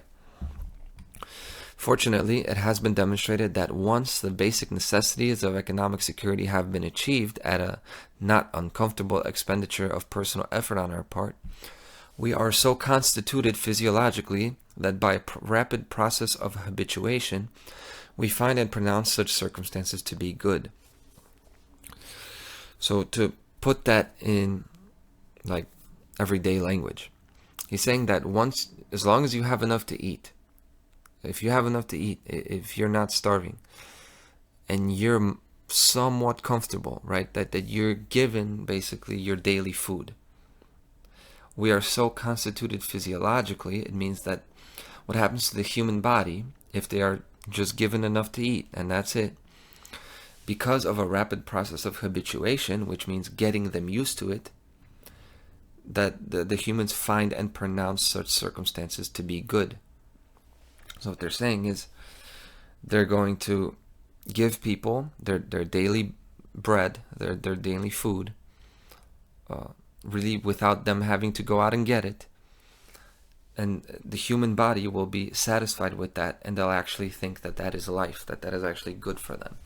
Fortunately, it has been demonstrated that once the basic necessities of economic security have been achieved at a not uncomfortable expenditure of personal effort on our part, we are so constituted physiologically that by a rapid process of habituation, we find and pronounce such circumstances to be good. So to put that in like everyday language, he's saying that as long as you have enough to eat, if you have enough to eat, if you're not starving, and you're somewhat comfortable, right, that you're given basically your daily food, we are so constituted physiologically, it means that what happens to the human body, if they are just given enough to eat, and that's it, because of a rapid process of habituation, which means getting them used to it, that the humans find and pronounce such circumstances to be good. So what they're saying is they're going to give people their daily bread, their daily food, really without them having to go out and get it. and the human body will be satisfied with that, and they'll actually think that that is life, that that is actually good for them.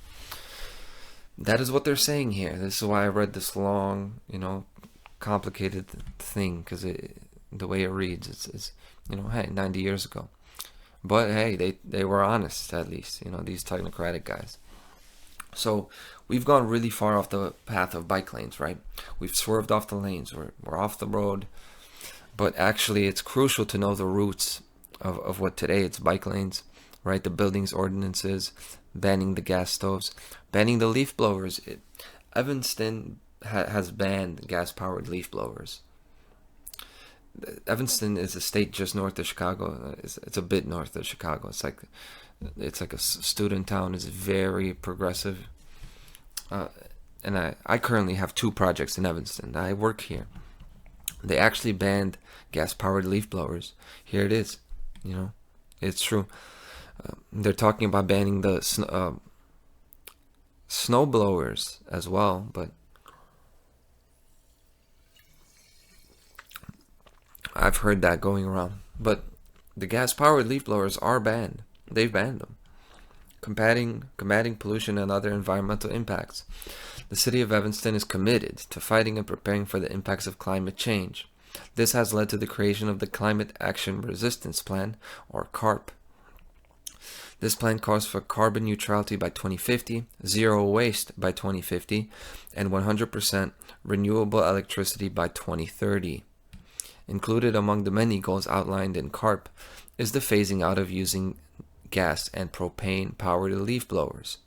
That is what they're saying here. This is why I read this long, complicated thing, because the way it reads, it's hey, 90 years ago. But hey, they were honest, at least, these technocratic guys. So we've gone really far off the path of bike lanes, right? We've swerved off the lanes. We're off the road. But actually, it's crucial to know the roots of what today it's bike lanes, right? The buildings ordinances, banning the gas stoves, banning the leaf blowers. Evanston has banned gas-powered leaf blowers. Evanston is a state just north of Chicago. It's a bit north of Chicago. It's like a student town. It's very progressive. And I currently have 2 projects in Evanston. I work here. They actually banned gas-powered leaf blowers. Here it is. It's true. They're talking about banning the snow blowers as well, but I've heard that going around. But the gas-powered leaf blowers are banned. They've banned them. Combating pollution and other environmental impacts. The city of Evanston is committed to fighting and preparing for the impacts of climate change. This has led to the creation of the Climate Action Resistance Plan, or CARP. This plan calls for carbon neutrality by 2050, zero waste by 2050, and 100% renewable electricity by 2030. Included among the many goals outlined in CARP is the phasing out of using gas and propane-powered leaf blowers.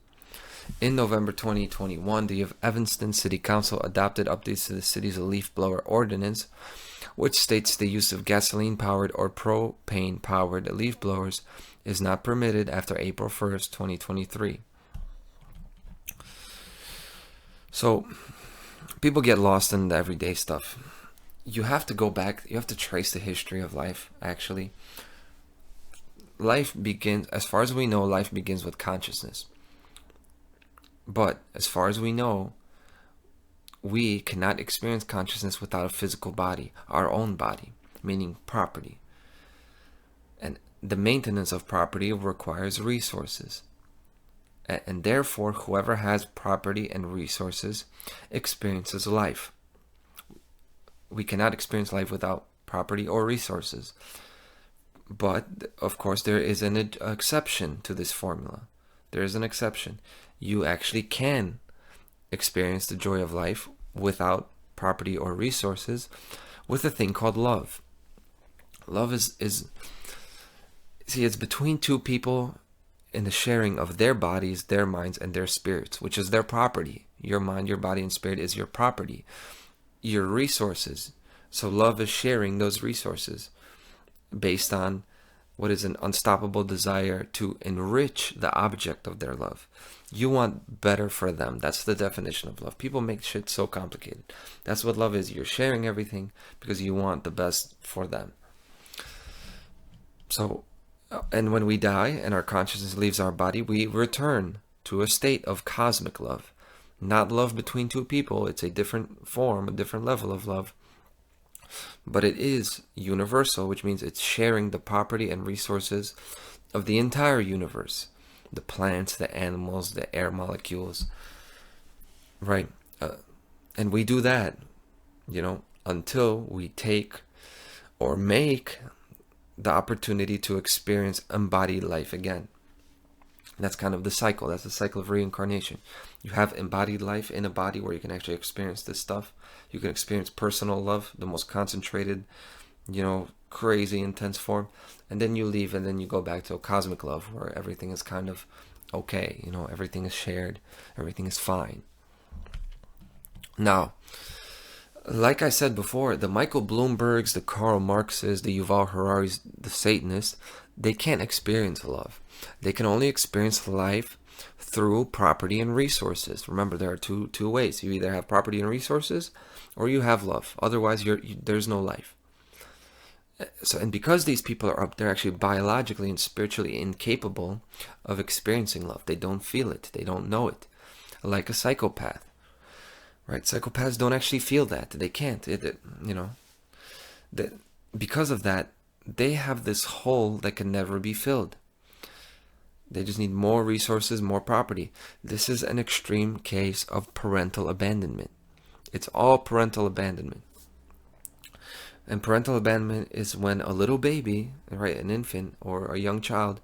In November 2021, the Evanston City Council adopted updates to the city's leaf blower ordinance, which states the use of gasoline-powered or propane-powered leaf blowers is not permitted after April 1st, 2023. So, people get lost in the everyday stuff. You have to go back, you have to trace the history of life, actually. Life begins, as far as we know, life begins with consciousness. But as far as we know, we cannot experience consciousness without a physical body, our own body, meaning property. And the maintenance of property requires resources. And therefore, whoever has property and resources experiences life. We cannot experience life without property or resources. But, of course, there is an exception to this formula. There is an exception. You actually can experience the joy of life without property or resources with a thing called love. Love is it's between 2 people in the sharing of their bodies, their minds, and their spirits, which is their property. Your mind, your body, and spirit is your property. Your resources. So love is sharing those resources based on what is an unstoppable desire to enrich the object of their love. You want better for them. That's the definition of love. People make shit so complicated. That's what love is. You're sharing everything because you want the best for them. So, and when we die and our consciousness leaves our body, we return to a state of cosmic love. Not love between 2 people. It's a different form, a different level of love. But it is universal, which means it's sharing the property and resources of the entire universe. The plants, the animals, the air molecules. Right? And we do that, until we take or make the opportunity to experience embodied life again. That's kind of the cycle. That's the cycle of reincarnation. You have embodied life in a body where you can actually experience this stuff. You can experience personal love, the most concentrated, crazy, intense form. And then you leave and then you go back to a cosmic love where everything is kind of okay. Everything is shared. Everything is fine. Now, like I said before, the Michael Bloombergs, the Karl Marxes, the Yuval Hararis, the Satanists, they can't experience love. They can only experience life through property and resources. Remember, there are two ways. You either have property and resources, or you have love. Otherwise, there's no life. So, and because these people are up, they're actually biologically and spiritually incapable of experiencing love. They don't feel it. They don't know it. Like a psychopath. Right? Psychopaths don't actually feel that. They can't. Because of that, they have this hole that can never be filled. They just need more resources, more property. This is an extreme case of parental abandonment. It's all parental abandonment. And parental abandonment is when a little baby, right, an infant or a young child,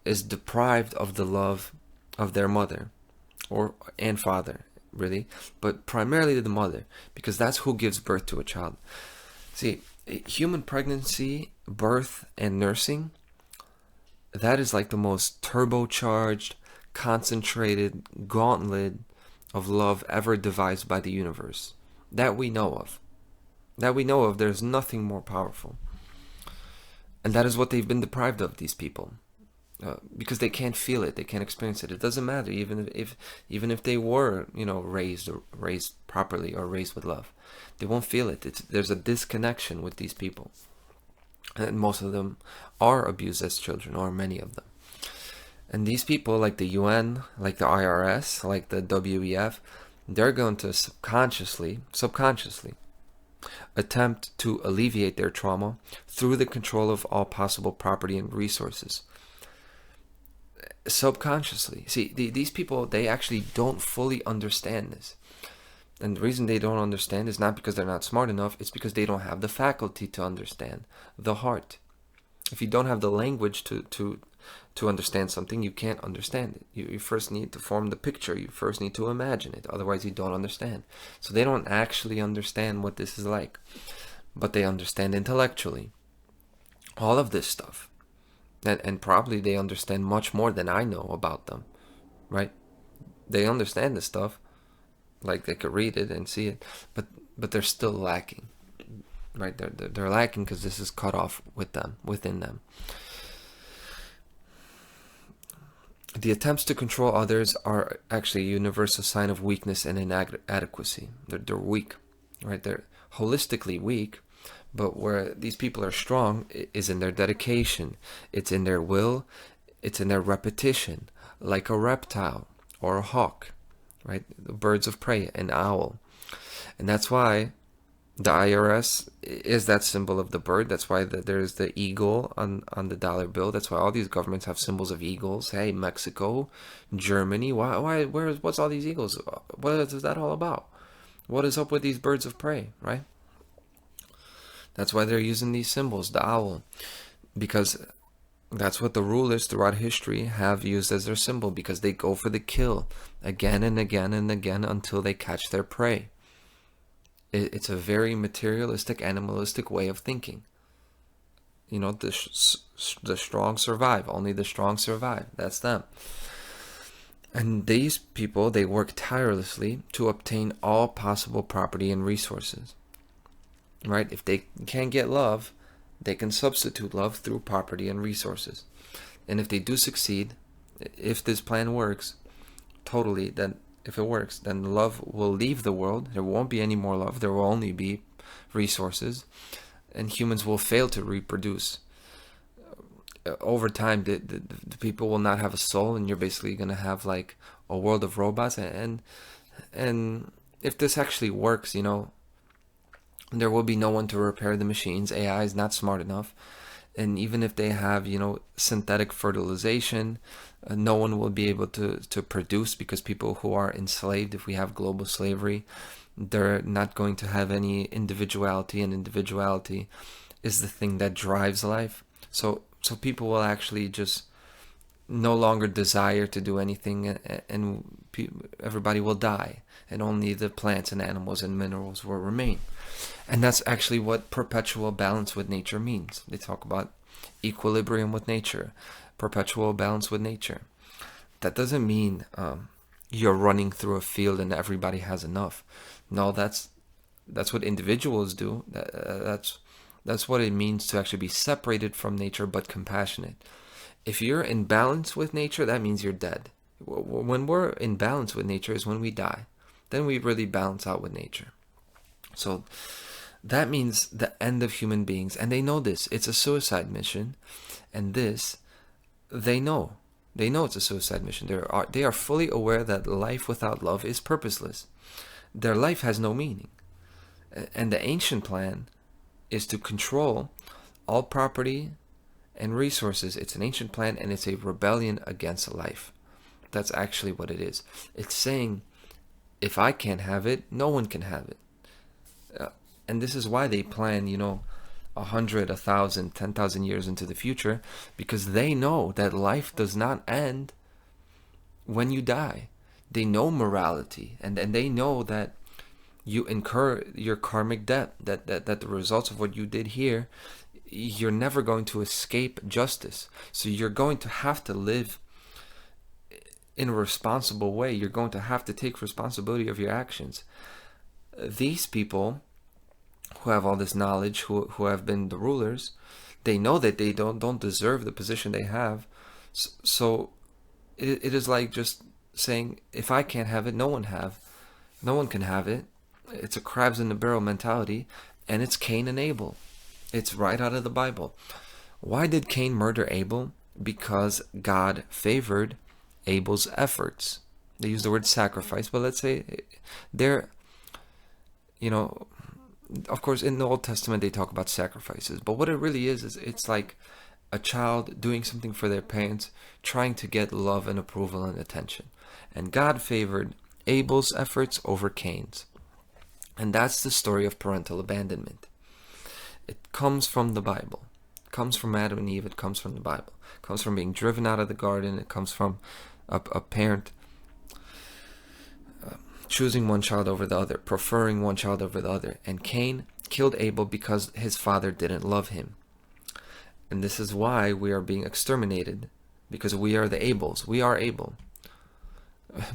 is deprived of the love of their mother and father, really, but primarily the mother, because that's who gives birth to a child. See, human pregnancy, birth, and nursing, that is like the most turbocharged, concentrated gauntlet of love ever devised by the universe. That we know of. There's nothing more powerful. And that is what they've been deprived of, these people. Because they can't feel it, they can't experience it. It doesn't matter, even if they were, raised properly or raised with love, they won't feel it. There's a disconnection with these people, and most of them are abused as children, or many of them. And these people, like the UN, like the IRS, like the WEF, they're going to subconsciously attempt to alleviate their trauma through the control of all possible property and resources. Subconsciously. See, these people, they actually don't fully understand this. And the reason they don't understand is not because they're not smart enough, it's because they don't have the faculty to understand the heart. If you don't have the language to understand something, you can't understand it. You first need to form the picture. You first need to imagine it. Otherwise, you don't understand. So they don't actually understand what this is like. But they understand intellectually all of this stuff. And probably they understand much more than I know about them, right? They understand this stuff, like they could read it and see it, but they're still lacking, right? They're lacking because this is cut off within them. The attempts to control others are actually a universal sign of weakness and inadequacy. They're weak, right? They're holistically weak. But where these people are strong is in their dedication. It's in their will. It's in their repetition, like a reptile or a hawk, right? The birds of prey, an owl. And that's why the IRS is that symbol of the bird. That's why there's the eagle on the dollar bill. That's why all these governments have symbols of eagles. Hey, Mexico, Germany. What's all these eagles? What is that all about? What is up with these birds of prey, right? That's why they're using these symbols, the owl, because that's what the rulers throughout history have used as their symbol, because they go for the kill again and again and again until they catch their prey. It's a very materialistic, animalistic way of thinking. The strong survive. Only the strong survive. That's them. And these people, they work tirelessly to obtain all possible property and resources. Right? If they can't get love, they can substitute love through property and resources. And if they do succeed, if this plan works, totally, then if it works, then love will leave the world. There won't be any more love. There will only be resources. And humans will fail to reproduce. Over time, the people will not have a soul, and you're basically going to have like a world of robots. And if this actually works, there will be no one to repair the machines. AI is not smart enough. And even if they have, synthetic fertilization, no one will be able to produce, because people who are enslaved, if we have global slavery, they're not going to have any individuality, and individuality is the thing that drives life. So people will actually just no longer desire to do anything, and everybody will die, and only the plants and animals and minerals will remain. And that's actually what perpetual balance with nature means. They talk about equilibrium with nature, perpetual balance with nature. That doesn't mean you're running through a field and everybody has enough. No, that's what individuals do. That's what it means to actually be separated from nature but compassionate. If you're in balance with nature, that means you're dead. When we're in balance with nature is when we die. Then we really balance out with nature. So that means the end of human beings. And they know this. It's a suicide mission. And this, they know. They know it's a suicide mission. They are fully aware that life without love is purposeless. Their life has no meaning. And the ancient plan is to control all property and resources. It's an ancient plan, and it's a rebellion against life. That's actually what it is. It's saying, if I can't have it, no one can have it. And this is why they plan, 100, 1,000, 10,000 years into the future, because they know that life does not end when you die. They know morality, and they know that you incur your karmic debt, that the results of what you did here, you're never going to escape justice. So you're going to have to live in a responsible way. You're going to have to take responsibility of your actions. These people who have all this knowledge, who have been the rulers, they know that they don't deserve the position they have. So it is like just saying, if I can't have it, no one can have it. It's a crabs in the barrel mentality, and it's Cain and Abel. It's right out of the Bible. Why did Cain murder Abel? Because God favored Abel's efforts. They use the word sacrifice, but let's say they're, of course, in the Old Testament they talk about sacrifices, but what it really is it's like a child doing something for their parents, trying to get love and approval and attention. And God favored Abel's efforts over Cain's. And that's the story of parental abandonment. It comes from the Bible. It comes from Adam and Eve. It comes from the Bible. It comes from being driven out of the garden. It comes from a parent choosing one child over the other, preferring one child over the other. And Cain killed Abel because his father didn't love him. And this is why we are being exterminated, because we are the Abels. We are Abel.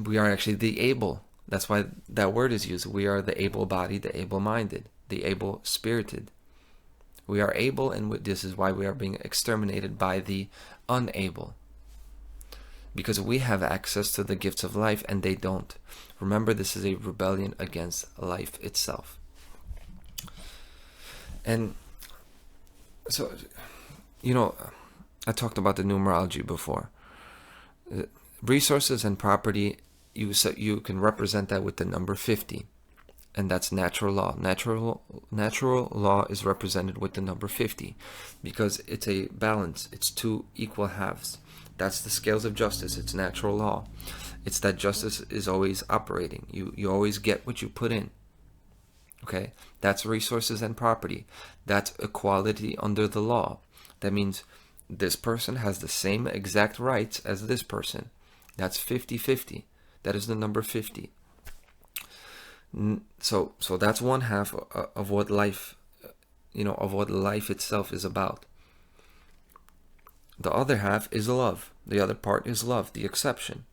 We are actually the able. That's why that word is used. We are the able-bodied, the able-minded, the able-spirited. We are able, and this is why we are being exterminated by the unable. Because we have access to the gifts of life, and they don't. Remember, this is a rebellion against life itself. And so, I talked about the numerology before. Resources and property, you can represent that with the number 50. And that's natural law. Natural law is represented with the number 50 because it's a balance. It's two equal halves. That's the scales of justice. It's natural law. It's that justice is always operating. You always get what you put in. Okay? That's resources and property. That's equality under the law. That means this person has the same exact rights as this person. That's 50-50. That is the number 50. So that's one half of what life, of what life itself is about. The other half is love. The other part is love, the exception.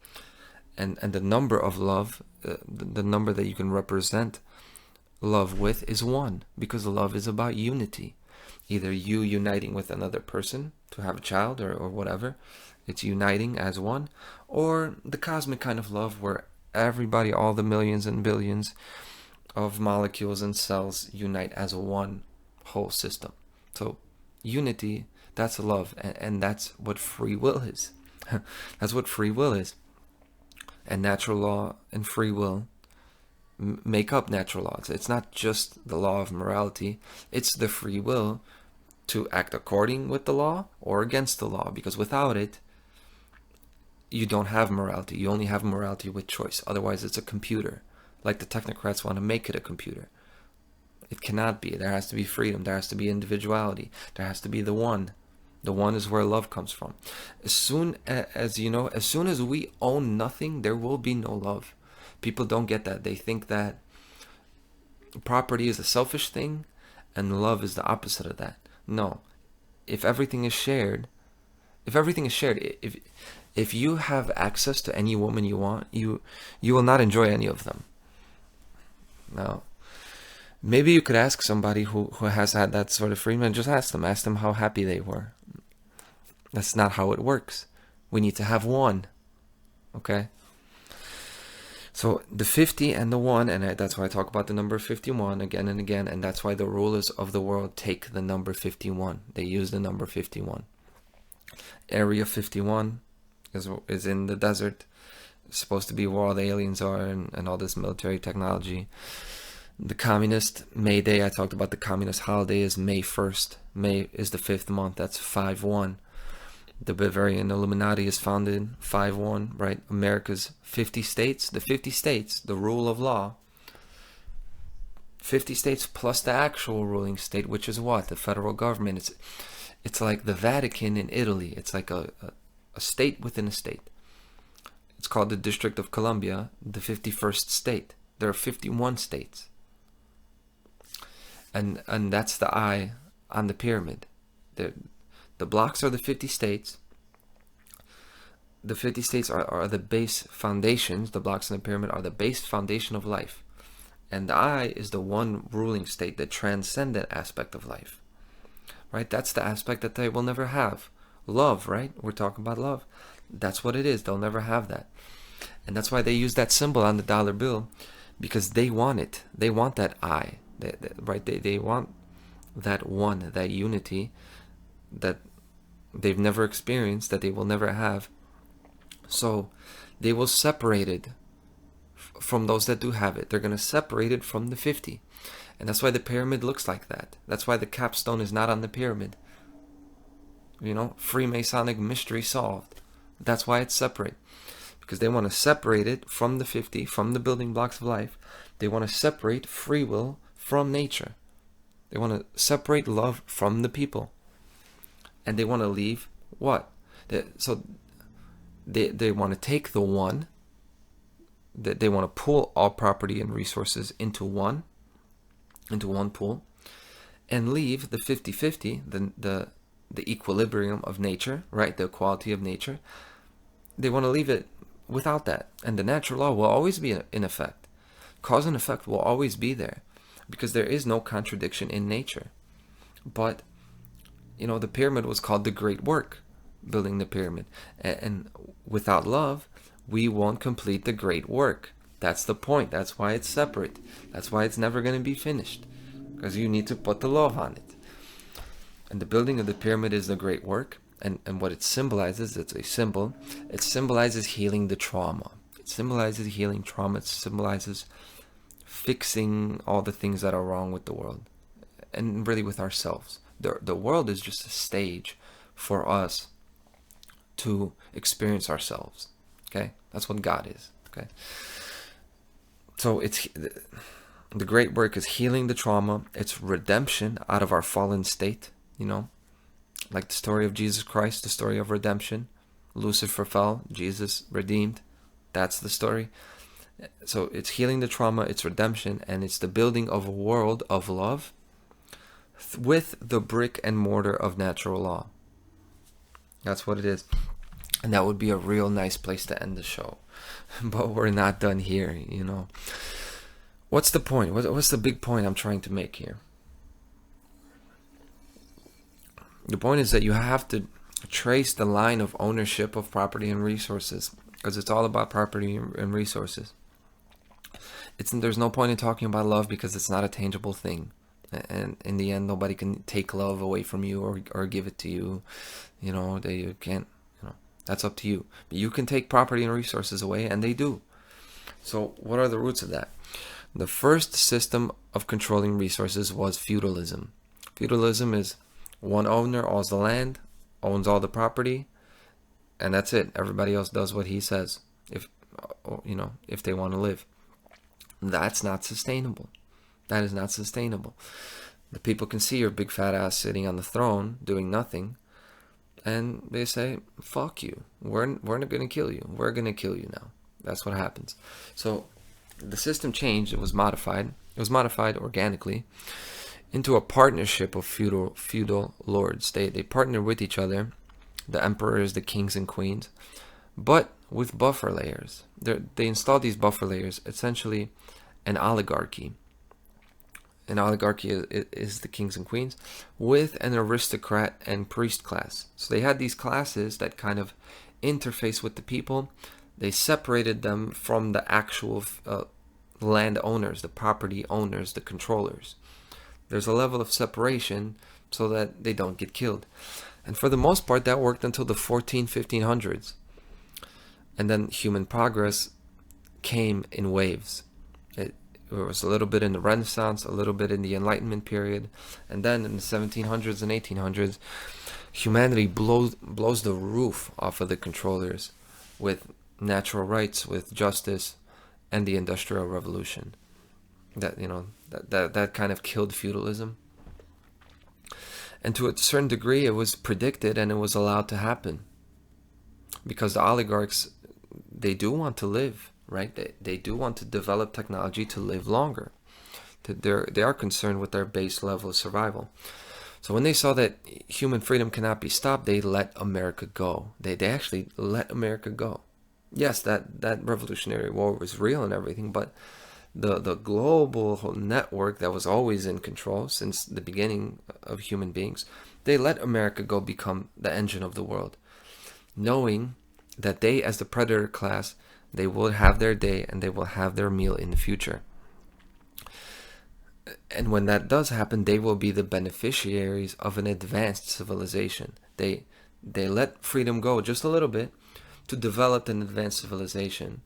And the number of love, the number that you can represent love with is 1, because love is about unity. Either you uniting with another person to have a child or whatever, it's uniting as one, or the cosmic kind of love where everybody, all the millions and billions of molecules and cells unite as one whole system. So unity, that's love, and that's what free will is. That's what free will is. And natural law and free will make up natural law. It's not just the law of morality, it's the free will to act according with the law or against the law, because without it, you don't have morality. You only have morality with choice. Otherwise, it's a computer. Like the technocrats want to make it a computer. It cannot be. There has to be freedom. There has to be individuality. There has to be the one. The one is where love comes from. As soon as we own nothing, there will be no love. People don't get that. They think that property is a selfish thing and love is the opposite of that. No. If everything is shared, if you have access to any woman you want, you will not enjoy any of them. Now, maybe you could ask somebody who has had that sort of freedom, and just ask them how happy they were. That's not how it works. We need to have one. Okay? So the 50 and the 1, and that's why I talk about the number 51 again and again, and that's why the rulers of the world take the number 51. They use the number 51. Area 51 is in the desert. It's supposed to be where all the aliens are and all this military technology. The communist May Day, I talked about the communist holiday, is May 1st. May is the 5th month, that's 5-1. The Bavarian Illuminati is founded 5-1, right? America's 50 states, the rule of law. 50 states plus the actual ruling state, which is what? The federal government. It's like the Vatican in Italy. It's like a state within a state. It's called the District of Columbia, the 51st state. There are 51 states. And that's the eye on the pyramid. The blocks are the 50 states. The 50 states are the base foundations. The blocks in the pyramid are the base foundation of life. And the eye is the one ruling state, the transcendent aspect of life. Right? That's the aspect that they will never have. Love, right? We're talking about love. That's what it is. They'll never have that. And that's why they use that symbol on the dollar bill, because they want it. They want that eye. Right? They want that one, that unity that they've never experienced, that they will never have. So they will separate it from those that do have it. They're going to separate it from the 50. And that's why the pyramid looks like that. That's why the capstone is not on the pyramid. You know, Freemasonic mystery solved. That's why it's separate. Because they want to separate it from the 50, from the building blocks of life. They want to separate free will from nature. They want to separate love from the people. And they want to leave what? They want to take the one. They want to pull all property and resources into one pool, and leave the 50-50, the equilibrium of nature, right? The equality of nature. They want to leave it without that. And the natural law will always be in effect. Cause and effect will always be there, because there is no contradiction in nature. But, you know, the pyramid was called the great work, building the pyramid. And without love, we won't complete the great work. That's the point. That's why it's separate. That's why it's never going to be finished, because you need to put the love on it. And the building of the pyramid is the great work. And what it symbolizes, it's a symbol. It symbolizes healing the trauma. It symbolizes healing trauma. It symbolizes fixing all the things that are wrong with the world, and really with ourselves. The world is just a stage for us to experience ourselves. Okay? That's what God is. Okay? So it's the great work is healing the trauma. It's redemption out of our fallen state, you know? Like the story of Jesus Christ, the story of redemption. Lucifer fell, Jesus redeemed. That's the story. So it's healing the trauma, it's redemption, and it's the building of a world of love with the brick and mortar of natural law. That's what it is. And that would be a real nice place to end the show. But we're not done here, you know. What's the point? What's the big point I'm trying to make here? The point is that you have to trace the line of ownership of property and resources, because it's all about property and resources. There's no point in talking about love, because it's not a tangible thing. And in the end, nobody can take love away from you or give it to you. You know, they can't, you know, that's up to you. But you can take property and resources away, and they do. So what are the roots of that? The first system of controlling resources was feudalism. Feudalism is one owner owns the land, owns all the property, and that's it. Everybody else does what he says, if they want to live. That's not sustainable. That is not sustainable. The people can see your big fat ass sitting on the throne doing nothing, and they say, fuck you. We're not going to kill you. We're going to kill you now. That's what happens. So the system changed. It was modified. It was modified organically into a partnership of feudal lords. They partner with each other, the emperors, the kings and queens, but with buffer layers. They installed these buffer layers, essentially an oligarchy. An oligarchy is the kings and queens with an aristocrat and priest class. So they had these classes that kind of interface with the people. They separated them from the actual land owners, the property owners, the controllers. There's a level of separation so that they don't get killed. And for the most part, that worked until the 1500s. And then human progress came in waves. There was a little bit in the Renaissance, a little bit in the Enlightenment period, and then in the 1700s and 1800s, humanity blows the roof off of the controllers with natural rights, with justice, and the Industrial Revolution. That kind of killed feudalism. And to a certain degree, it was predicted and it was allowed to happen. Because the oligarchs, they do want to live, right? They do want to develop technology to live longer. They are concerned with their base level of survival. So when they saw that human freedom cannot be stopped, they let America go. They actually let America go. Yes, that Revolutionary War was real and everything, but the global whole network that was always in control since the beginning of human beings, they let America go become the engine of the world, knowing that they, as the predator class, they will have their day and they will have their meal in the future. And when that does happen, they will be the beneficiaries of an advanced civilization. They let freedom go just a little bit to develop an advanced civilization,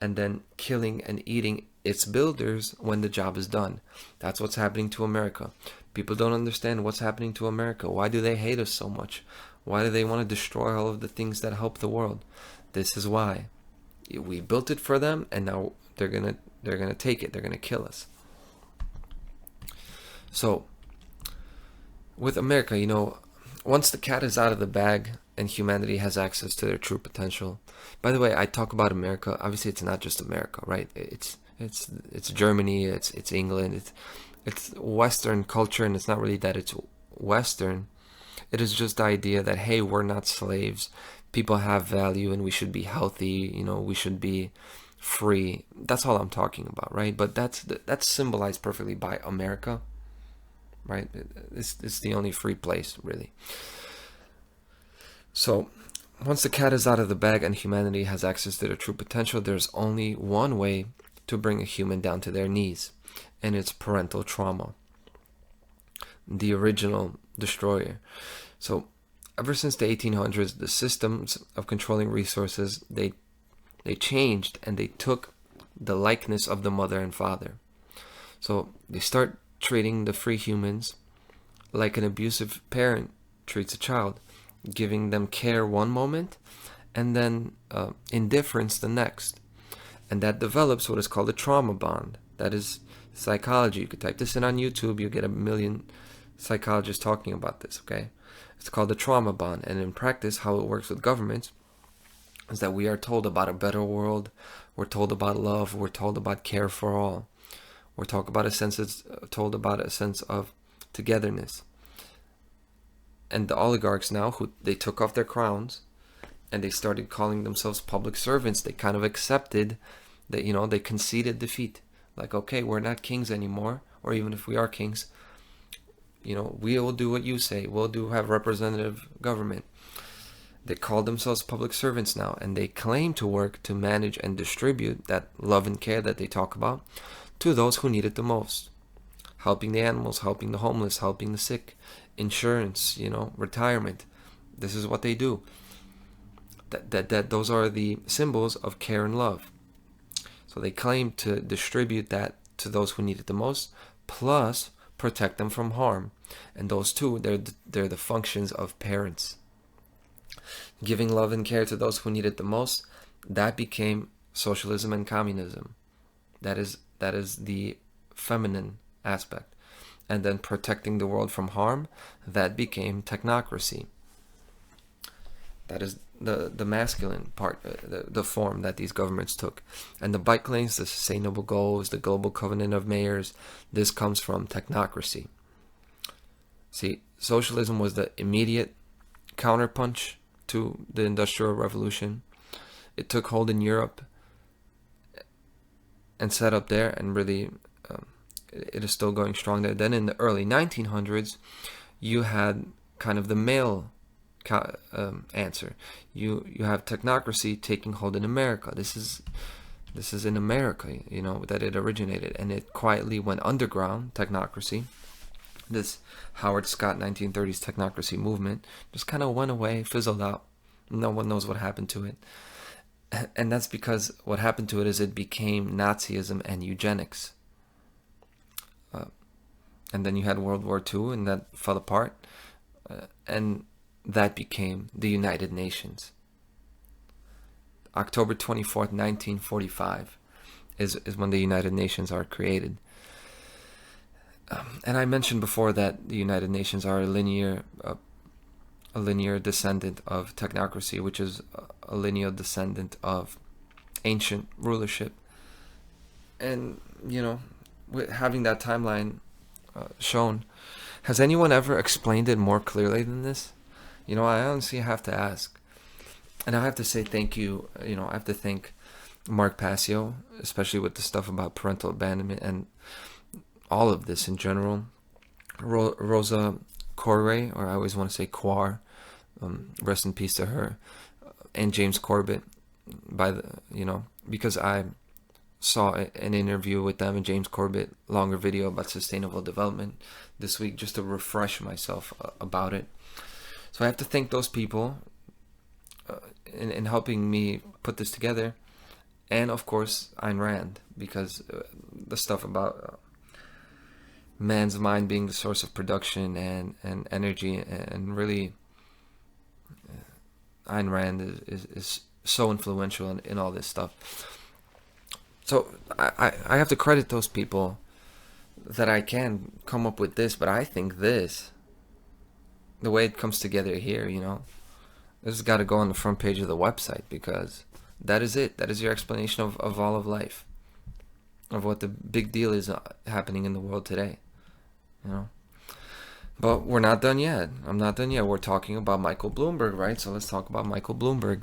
and then killing and eating its builders when the job is done. That's what's happening to America. People don't understand what's happening to America. Why do they hate us so much? Why do they want to destroy all of the things that help the world? This is why. We built it for them, and now they're gonna take it. They're gonna kill us. So, with America, once the cat is out of the bag and humanity has access to their true potential. By the way, I talk about America. Obviously, it's not just America, right? It's Germany. It's England. It's Western culture, and it's not really that it's Western. It is just the idea that, hey, we're not slaves. People have value, and we should be healthy. We should be free. That's all I'm talking about, right? But that's symbolized perfectly by America, right? It's the only free place, really. So, once the cat is out of the bag and humanity has access to their true potential, there's only one way to bring a human down to their knees, and it's parental trauma, the original destroyer. So, ever since the 1800s, the systems of controlling resources, they changed, and they took the likeness of the mother and father. So, they start treating the free humans like an abusive parent treats a child, giving them care one moment and then indifference the next. And that develops what is called a trauma bond. That is psychology. You could type this in on YouTube, you'll get a million psychologists talking about this, okay? It's called the trauma bond. And in practice, how it works with governments is that we are told about a better world, we're told about love, we're told about care for all. We're told about a sense of togetherness. And the oligarchs now, who they took off their crowns and they started calling themselves public servants, they kind of accepted that, they conceded defeat. Like, okay, we're not kings anymore, or even if we are kings, we will do what you say. We'll have representative government. They call themselves public servants now, and they claim to work to manage and distribute that love and care that they talk about to those who need it the most. Helping the animals, helping the homeless, helping the sick, insurance, retirement. This is what they do. Those are the symbols of care and love. So they claim to distribute that to those who need it the most, plus protect them from harm. And those two, they're the functions of parents. Giving love and care to those who need it the most, that became socialism and communism. That is the feminine aspect. And then protecting the world from harm, that became technocracy. That is the masculine part, the form that these governments took. And the bike lanes, the sustainable goals, the global covenant of mayors, this comes from technocracy. See, socialism was the immediate counterpunch to the Industrial Revolution. It took hold in Europe and set up there, and really it is still going strong there. Then in the early 1900s, you had kind of the male answer. You have technocracy taking hold in America. This is in America, that it originated, and it quietly went underground. Technocracy, this Howard Scott 1930s technocracy movement, just kind of went away, fizzled out. No one knows what happened to it. And that's because what happened to it is it became Nazism and eugenics. and then you had World War II, and that fell apart, and that became the United Nations. October 24th, 1945 is when the United Nations are created. And I mentioned before that the United Nations are a linear descendant of technocracy, which is a linear descendant of ancient rulership. And, with having that timeline shown, has anyone ever explained it more clearly than this? I honestly have to ask. And I have to say thank you. I have to thank Mark Passio, especially with the stuff about parental abandonment and all of this in general. Rosa Koire, or I always want to say Quar, rest in peace to her, and James Corbett, because I saw an interview with them and James Corbett, longer video about sustainable development this week, just to refresh myself about it. So I have to thank those people in helping me put this together, and of course Ayn Rand, because the stuff about man's mind being the source of production and energy, and really Ayn Rand is so influential in all this stuff. So I have to credit those people that I can come up with this, but I think this, the way it comes together here, this has got to go on the front page of the website, because that is it. That is your explanation of all of life, of what the big deal is happening in the world today. But we're not done yet. I'm not done yet. We're talking about Michael Bloomberg, right? So let's talk about Michael Bloomberg.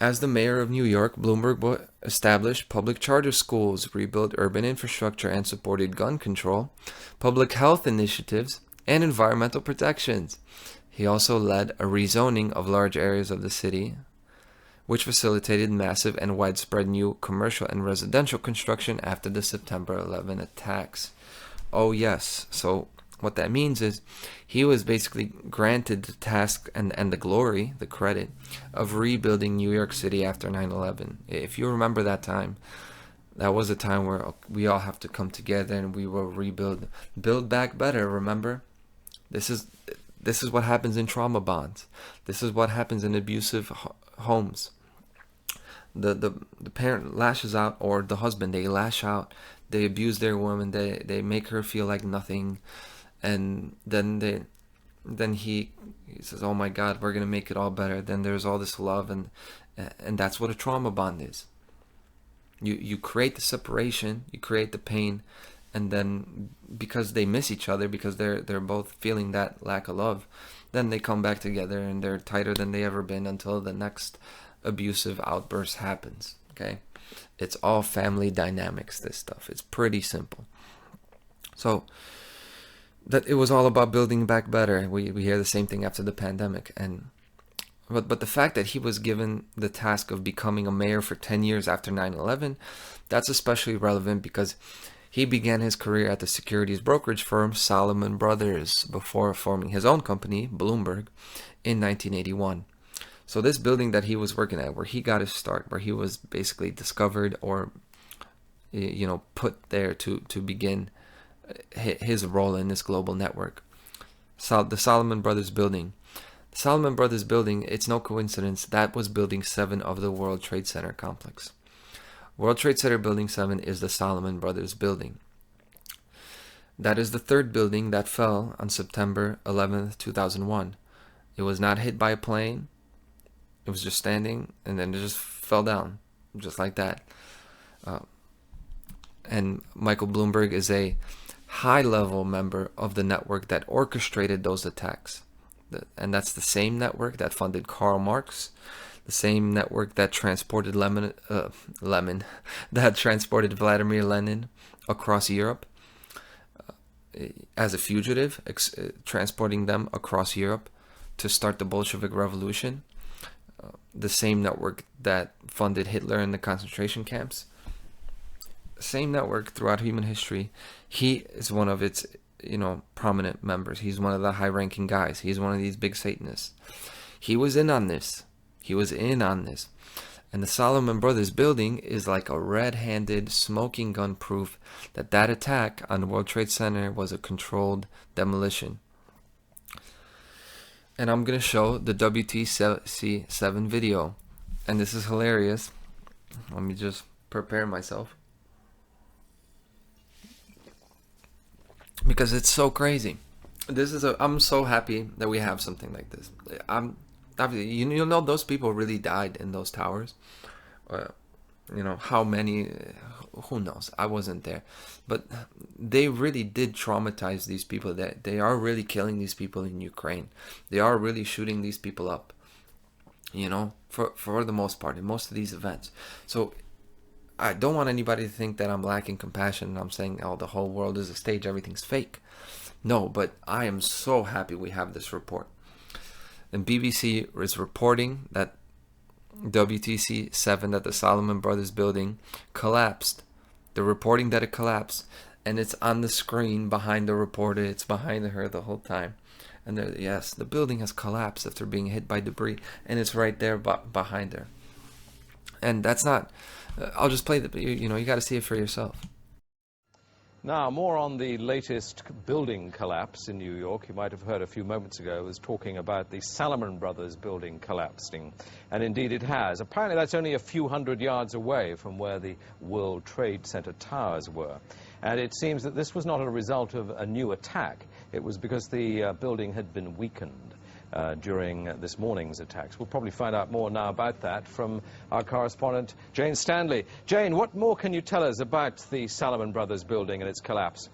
As the mayor of New York, Bloomberg established public charter schools, rebuilt urban infrastructure, and supported gun control, public health initiatives, and environmental protections. He also led a rezoning of large areas of the city, which facilitated massive and widespread new commercial and residential construction after the September 11 attacks. Oh yes, so what that means is he was basically granted the task and the glory, the credit, of rebuilding New York City after 9/11. If you remember that time, that was a time where we all have to come together and we will build back better, remember? This is what happens in trauma bonds. This is what happens in abusive homes. The parent lashes out, or the husband, they lash out, they abuse their woman, they make her feel like nothing, and then he says, oh my God, we're gonna make it all better. Then there's all this love, and that's what a trauma bond is. You create the separation, you create the pain, and then because they miss each other, because they're both feeling that lack of love, then they come back together and they're tighter than they ever been until the next abusive outburst happens. Okay, it's all family dynamics, this stuff. It's pretty simple. So that it was all about building back better. We hear the same thing after the pandemic, but the fact that he was given the task of becoming a mayor for 10 years after 9/11, that's especially relevant because he began his career at the securities brokerage firm Salomon Brothers before forming his own company, Bloomberg, in 1981. So this building that he was working at, where he got his start, where he was basically discovered or put there to begin his role in this global network, the Salomon Brothers building. The Salomon Brothers building, it's no coincidence, that was building 7 of the World Trade Center complex. World Trade Center Building 7 is the Salomon Brothers building. That is the third building that fell on September 11th, 2001. It was not hit by a plane. It was just standing, and then it just fell down, just like that. And Michael Bloomberg is a high-level member of the network that orchestrated those attacks. And that's the same network that funded Karl Marx, the same network that transported that transported Vladimir Lenin across Europe as a fugitive, transporting them across Europe to start the Bolshevik Revolution. The same network that funded Hitler in the concentration camps. Same network throughout human history. He is one of its, prominent members. He's one of the high-ranking guys. He's one of these big Satanists. He was in on this. And the Salomon Brothers building is like a red-handed smoking gun proof that that attack on the World Trade Center was a controlled demolition. And I'm going to show the WTC-7 video. And this is hilarious. Let me just prepare myself, because it's so crazy. I'm so happy that we have something like this. You know, those people really died in those towers. You know, how many, who knows? I wasn't there. But they really did traumatize these people. They are really killing these people in Ukraine. They are really shooting these people up, you know, for the most part, in most of these events. So I don't want anybody to think that I'm lacking compassion and I'm saying, oh, the whole world is a stage, everything's fake. No, but I am so happy we have this report. And BBC is reporting that WTC-7, that the Salomon Brothers building collapsed. They're reporting that it collapsed, and it's on the screen behind the reporter. It's behind her the whole time. And yes, the building has collapsed after being hit by debris, and it's right there behind her. And that's not, I'll just play you know, you got to see it for yourself. Now, more on the latest building collapse in New York. You might have heard a few moments ago I was talking about the Salomon Brothers building collapsing. And indeed it has. Apparently that's only a few hundred yards away from where the World Trade Center towers were. And it seems that this was not a result of a new attack. It was because the building had been weakened during this morning's attacks. We'll probably find out more now about that from our correspondent, Jane Stanley. Jane, what more can you tell us about the Salomon Brothers building and its collapse?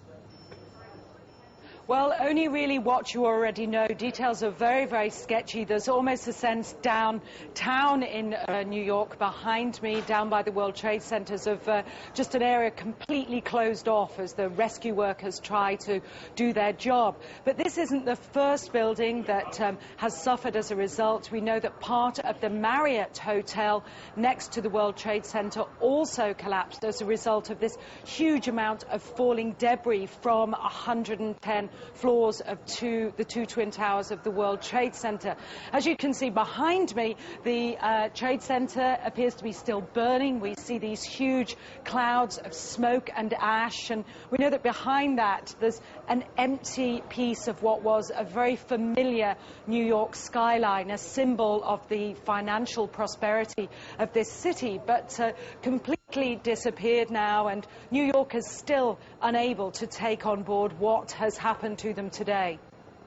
Well, only really what you already know. Details are very, very sketchy. There's almost a sense downtown in New York behind me, down by the World Trade Centers, of just an area completely closed off as the rescue workers try to do their job. But this isn't the first building that has suffered as a result. We know that part of the Marriott Hotel next to the World Trade Center also collapsed as a result of this huge amount of falling debris from 110 floors of the two twin towers of the World Trade Center. As you can see behind me, the Trade Center appears to be still burning. We see these huge clouds of smoke and ash, and we know that behind that there's an empty piece of what was a very familiar New York skyline, a symbol of the financial prosperity of this city, but completely disappeared now, and New York is still unable to take on board what has happened to them today.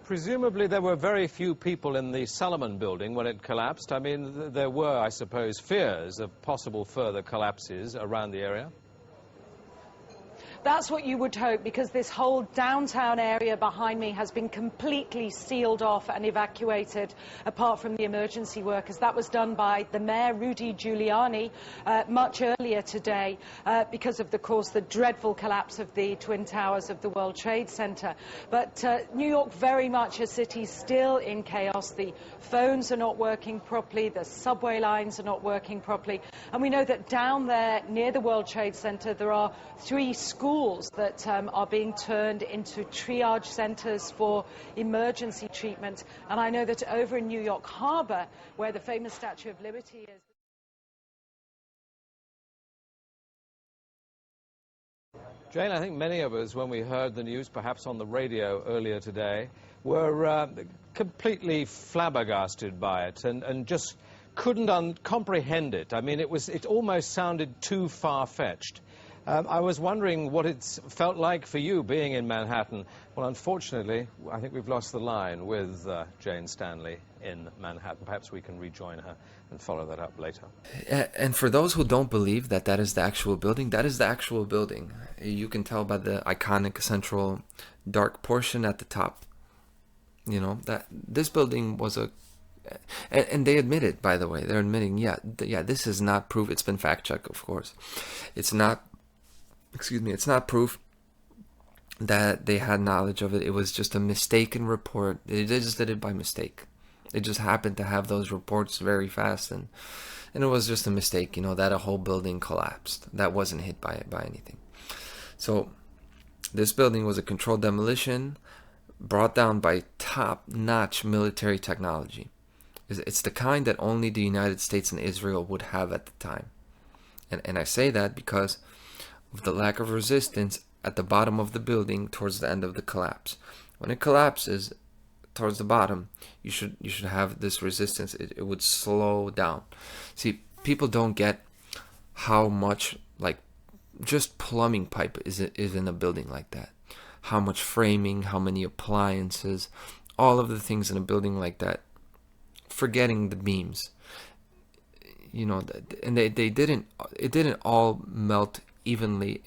Presumably there were very few people in the Salomon building when it collapsed. I mean, there were, I suppose, fears of possible further collapses around the area. That's what you would hope, because this whole downtown area behind me has been completely sealed off and evacuated, apart from the emergency workers. That was done by the mayor, Rudy Giuliani, much earlier today, because of, course, the dreadful collapse of the Twin Towers of the World Trade Center. But New York, very much a city still in chaos. The phones are not working properly, the subway lines are not working properly, and we know that down there near the World Trade Center there are 3 schools that are being turned into triage centers for emergency treatment. And I know that over in New York Harbor, where the famous Statue of Liberty is. Jane, I think many of us, when we heard the news, perhaps on the radio earlier today, were completely flabbergasted by it and just couldn't comprehend it. I mean, it almost sounded too far-fetched. I was wondering what it's felt like for you being in Manhattan. Well, unfortunately, I think we've lost the line with Jane Stanley in Manhattan. Perhaps we can rejoin her and follow that up later. And for those who don't believe that that is the actual building, that is the actual building. You can tell by the iconic central dark portion at the top. You know, that this building was a... And they admit it, by the way. They're admitting, yeah, this is not proof. It's been fact-checked, of course. It's not... Excuse me, it's not proof that they had knowledge of it. It was just a mistaken report. They just did it by mistake. It just happened to have those reports very fast, and it was just a mistake, you know, that a whole building collapsed. That wasn't hit by anything. So this building was a controlled demolition brought down by top-notch military technology. It's the kind that only the United States and Israel would have at the time. And I say that because of the lack of resistance at the bottom of the building towards the end of the collapse. When it collapses towards the bottom, you should have this resistance. It would slow down. See, people don't get how much, like, just plumbing pipe is in a building like that. How much framing, how many appliances, all of the things in a building like that. Forgetting the beams, and it didn't all melt evenly,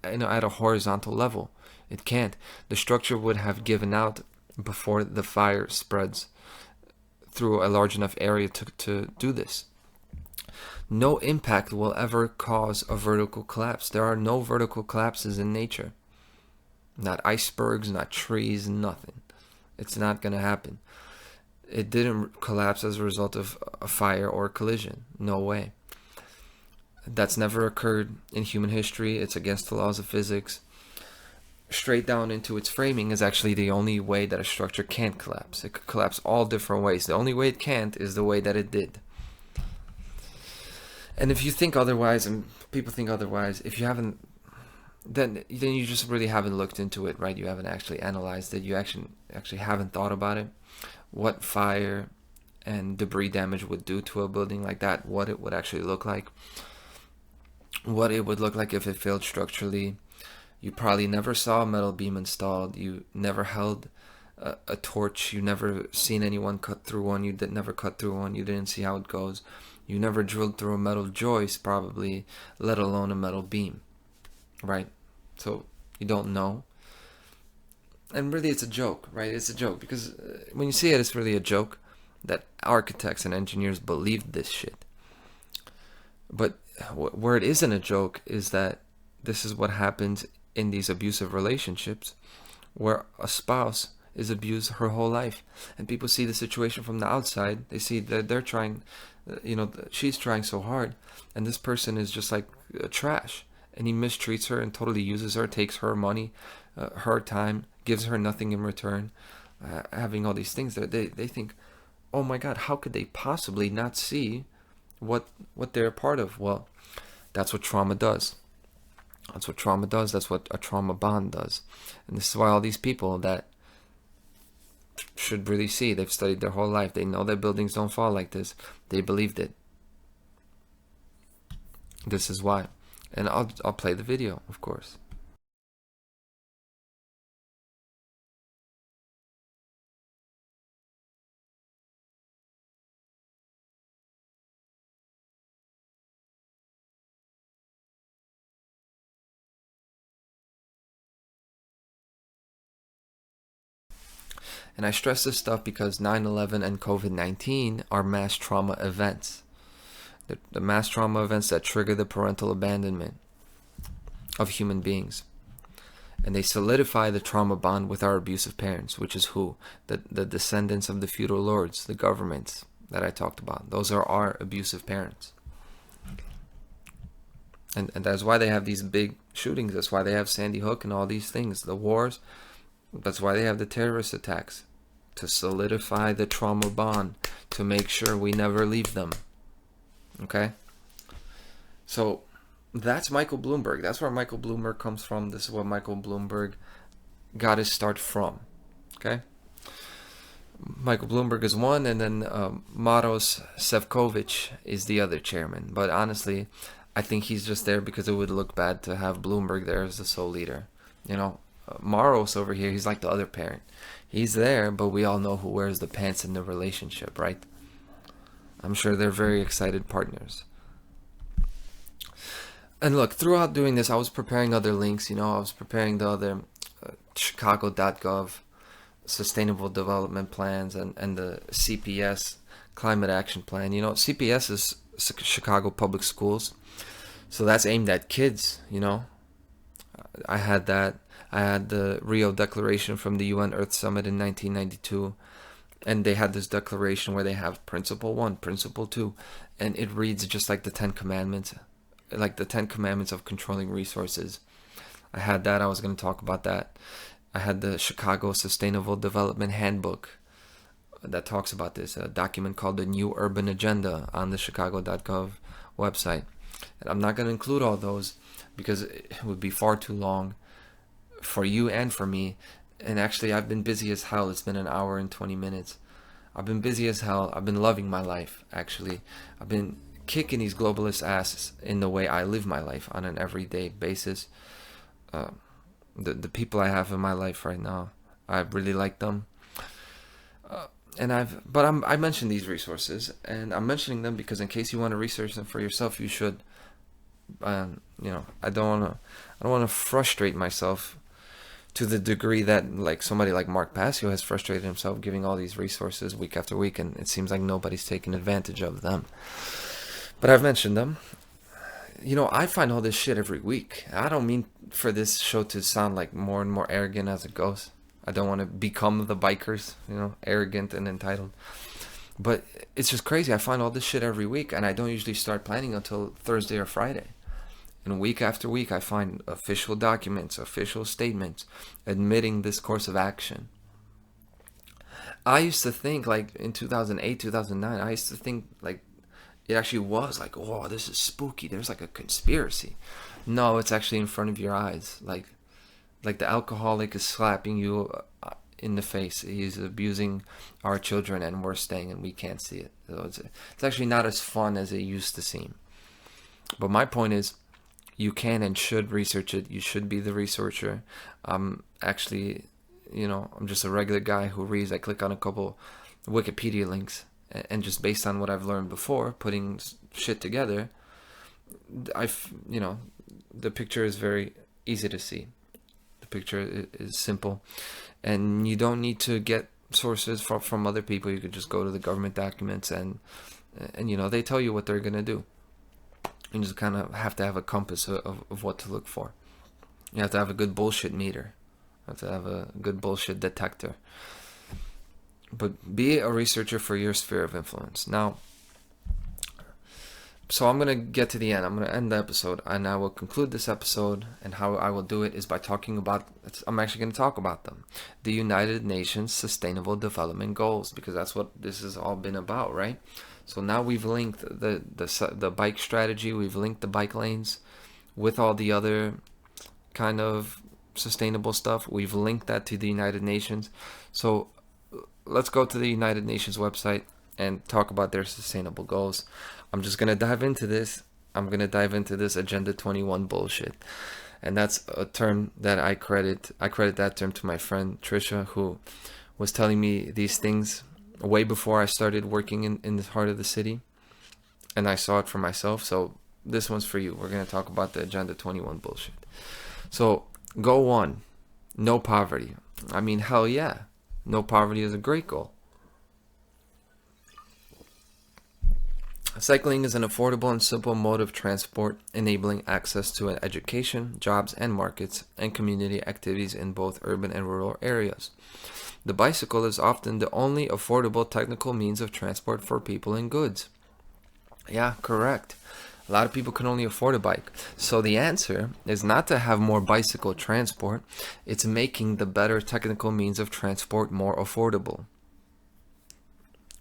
at a horizontal level. It can't. The structure would have given out before the fire spreads through a large enough area to do this. No impact will ever cause a vertical collapse. There are no vertical collapses in nature. Not icebergs, not trees, nothing. It's not going to happen. It didn't collapse as a result of a fire or a collision. No way. That's never occurred in human history. It's against the laws of physics. Straight down into its framing is actually the only way that a structure can't collapse. It could collapse all different ways. The only way it can't is the way that it did. And if you think otherwise, and people think otherwise, if you haven't, then you just really haven't looked into it, right? You haven't actually analyzed it. You actually haven't thought about it. What fire and debris damage would do to a building like that, what it would actually look like, what it would look like if it failed structurally. You probably never saw a metal beam installed. You never held a torch. You never seen anyone cut through one. You never cut through one. You didn't see how it goes. You never drilled through a metal joist, probably, let alone a metal beam, right? So you don't know. And really, it's a joke, right? It's a joke because when you see it, it's really a joke that architects and engineers believed this shit. But where it isn't a joke is that this is what happens in these abusive relationships where a spouse is abused her whole life. And people see the situation from the outside. They see that they're trying, she's trying so hard. And this person is just like trash. And he mistreats her and totally uses her, takes her money, her time, gives her nothing in return, having all these things that they think, oh my God, how could they possibly not see what they're a part of? Well, that's what trauma does. That's what trauma does. That's what a trauma bond does. And this is why all these people that should really see, they've studied their whole life, they know that buildings don't fall like this, they believed it. This is why. And I'll play the video, of course. And I stress this stuff because 9/11 and COVID-19 are mass trauma events. The mass trauma events that trigger the parental abandonment of human beings. And they solidify the trauma bond with our abusive parents, which is who? The descendants of the feudal lords, the governments that I talked about. Those are our abusive parents. And that's why they have these big shootings. That's why they have Sandy Hook and all these things, the wars. That's why they have the terrorist attacks. To solidify the trauma bond, to make sure we never leave them. Okay? So that's Michael Bloomberg. That's where Michael Bloomberg comes from. This is what Michael Bloomberg got his start from. Okay? Michael Bloomberg is one, and then Maros Sefcovic is the other chairman. But honestly, I think he's just there because it would look bad to have Bloomberg there as the sole leader. Maros over here, he's like the other parent. He's there, but we all know who wears the pants in the relationship, right? I'm sure they're very excited partners. And look, throughout doing this, I was preparing other links. I was preparing the other Chicago.gov sustainable development plans and the CPS climate action plan. CPS is Chicago Public Schools. So that's aimed at kids, I had that. I had the Rio Declaration from the UN Earth Summit in 1992. And they had this declaration where they have Principle 1, Principle 2. And it reads just like the 10 Commandments. Like the 10 Commandments of controlling resources. I had that. I was going to talk about that. I had the Chicago Sustainable Development Handbook, that talks about this, a document called the New Urban Agenda on the Chicago.gov website. And I'm not going to include all those because it would be far too long for you and for me. And actually, I've been busy as hell. It's been an hour and 20 minutes. I've been busy as hell. I've been loving my life, actually. I've been kicking these globalist asses in the way I live my life on an everyday basis. The people I have in my life right now, I really like them. I mentioned these resources, and I'm mentioning them because in case you want to research them for yourself, you should. I don't want to frustrate myself to the degree that like somebody like Mark Passio has frustrated himself giving all these resources week after week, and it seems like nobody's taking advantage of them. But I've mentioned them. I find all this shit every week. I don't mean for this show to sound like more and more arrogant as it goes. I don't want to become the bikers, arrogant and entitled. But it's just crazy. I find all this shit every week, and I don't usually start planning until Thursday or Friday. And week after week, I find official documents, official statements admitting this course of action. I used to think, like, in 2008, 2009, I used to think, like, it actually was like, oh, this is spooky. There's like a conspiracy. No, it's actually in front of your eyes. Like the alcoholic is slapping you in the face. He's abusing our children, and we're staying, and we can't see it. So it's actually not as fun as it used to seem. But my point is, you can and should research it. You should be the researcher. Actually, I'm just a regular guy who reads. I click on a couple Wikipedia links, and just based on what I've learned before, putting shit together, the picture is very easy to see. The picture is simple, and you don't need to get sources from other people. You could just go to the government documents, and they tell you what they're gonna do. You just kind of have to have a compass of what to look for. You have to have a good bullshit meter. You have to have a good bullshit detector. But be a researcher for your sphere of influence. Now, so I'm going to get to the end. I'm going to end the episode, and I will conclude this episode, and how I will do it is by talking about, I'm actually going to talk about them. The United Nations Sustainable Development Goals, because that's what this has all been about, right? So now we've linked the bike strategy, we've linked the bike lanes with all the other kind of sustainable stuff. We've linked that to the United Nations. So let's go to the United Nations website and talk about their sustainable goals. I'm just going to dive into this. I'm going to dive into this Agenda 21 bullshit. And that's a term that I credit that term to my friend Trisha, who was telling me these things way before I started working in the heart of the city. And I saw it for myself. So this one's for you. We're going to talk about the Agenda 21 bullshit. So goal 1, no poverty. I mean, hell yeah. No poverty is a great goal. Cycling is an affordable and simple mode of transport, enabling access to an education, jobs and markets, and community activities in both urban and rural areas. The bicycle is often the only affordable technical means of transport for people and goods. Yeah, correct. A lot of people can only afford a bike. So the answer is not to have more bicycle transport, it's making the better technical means of transport more affordable.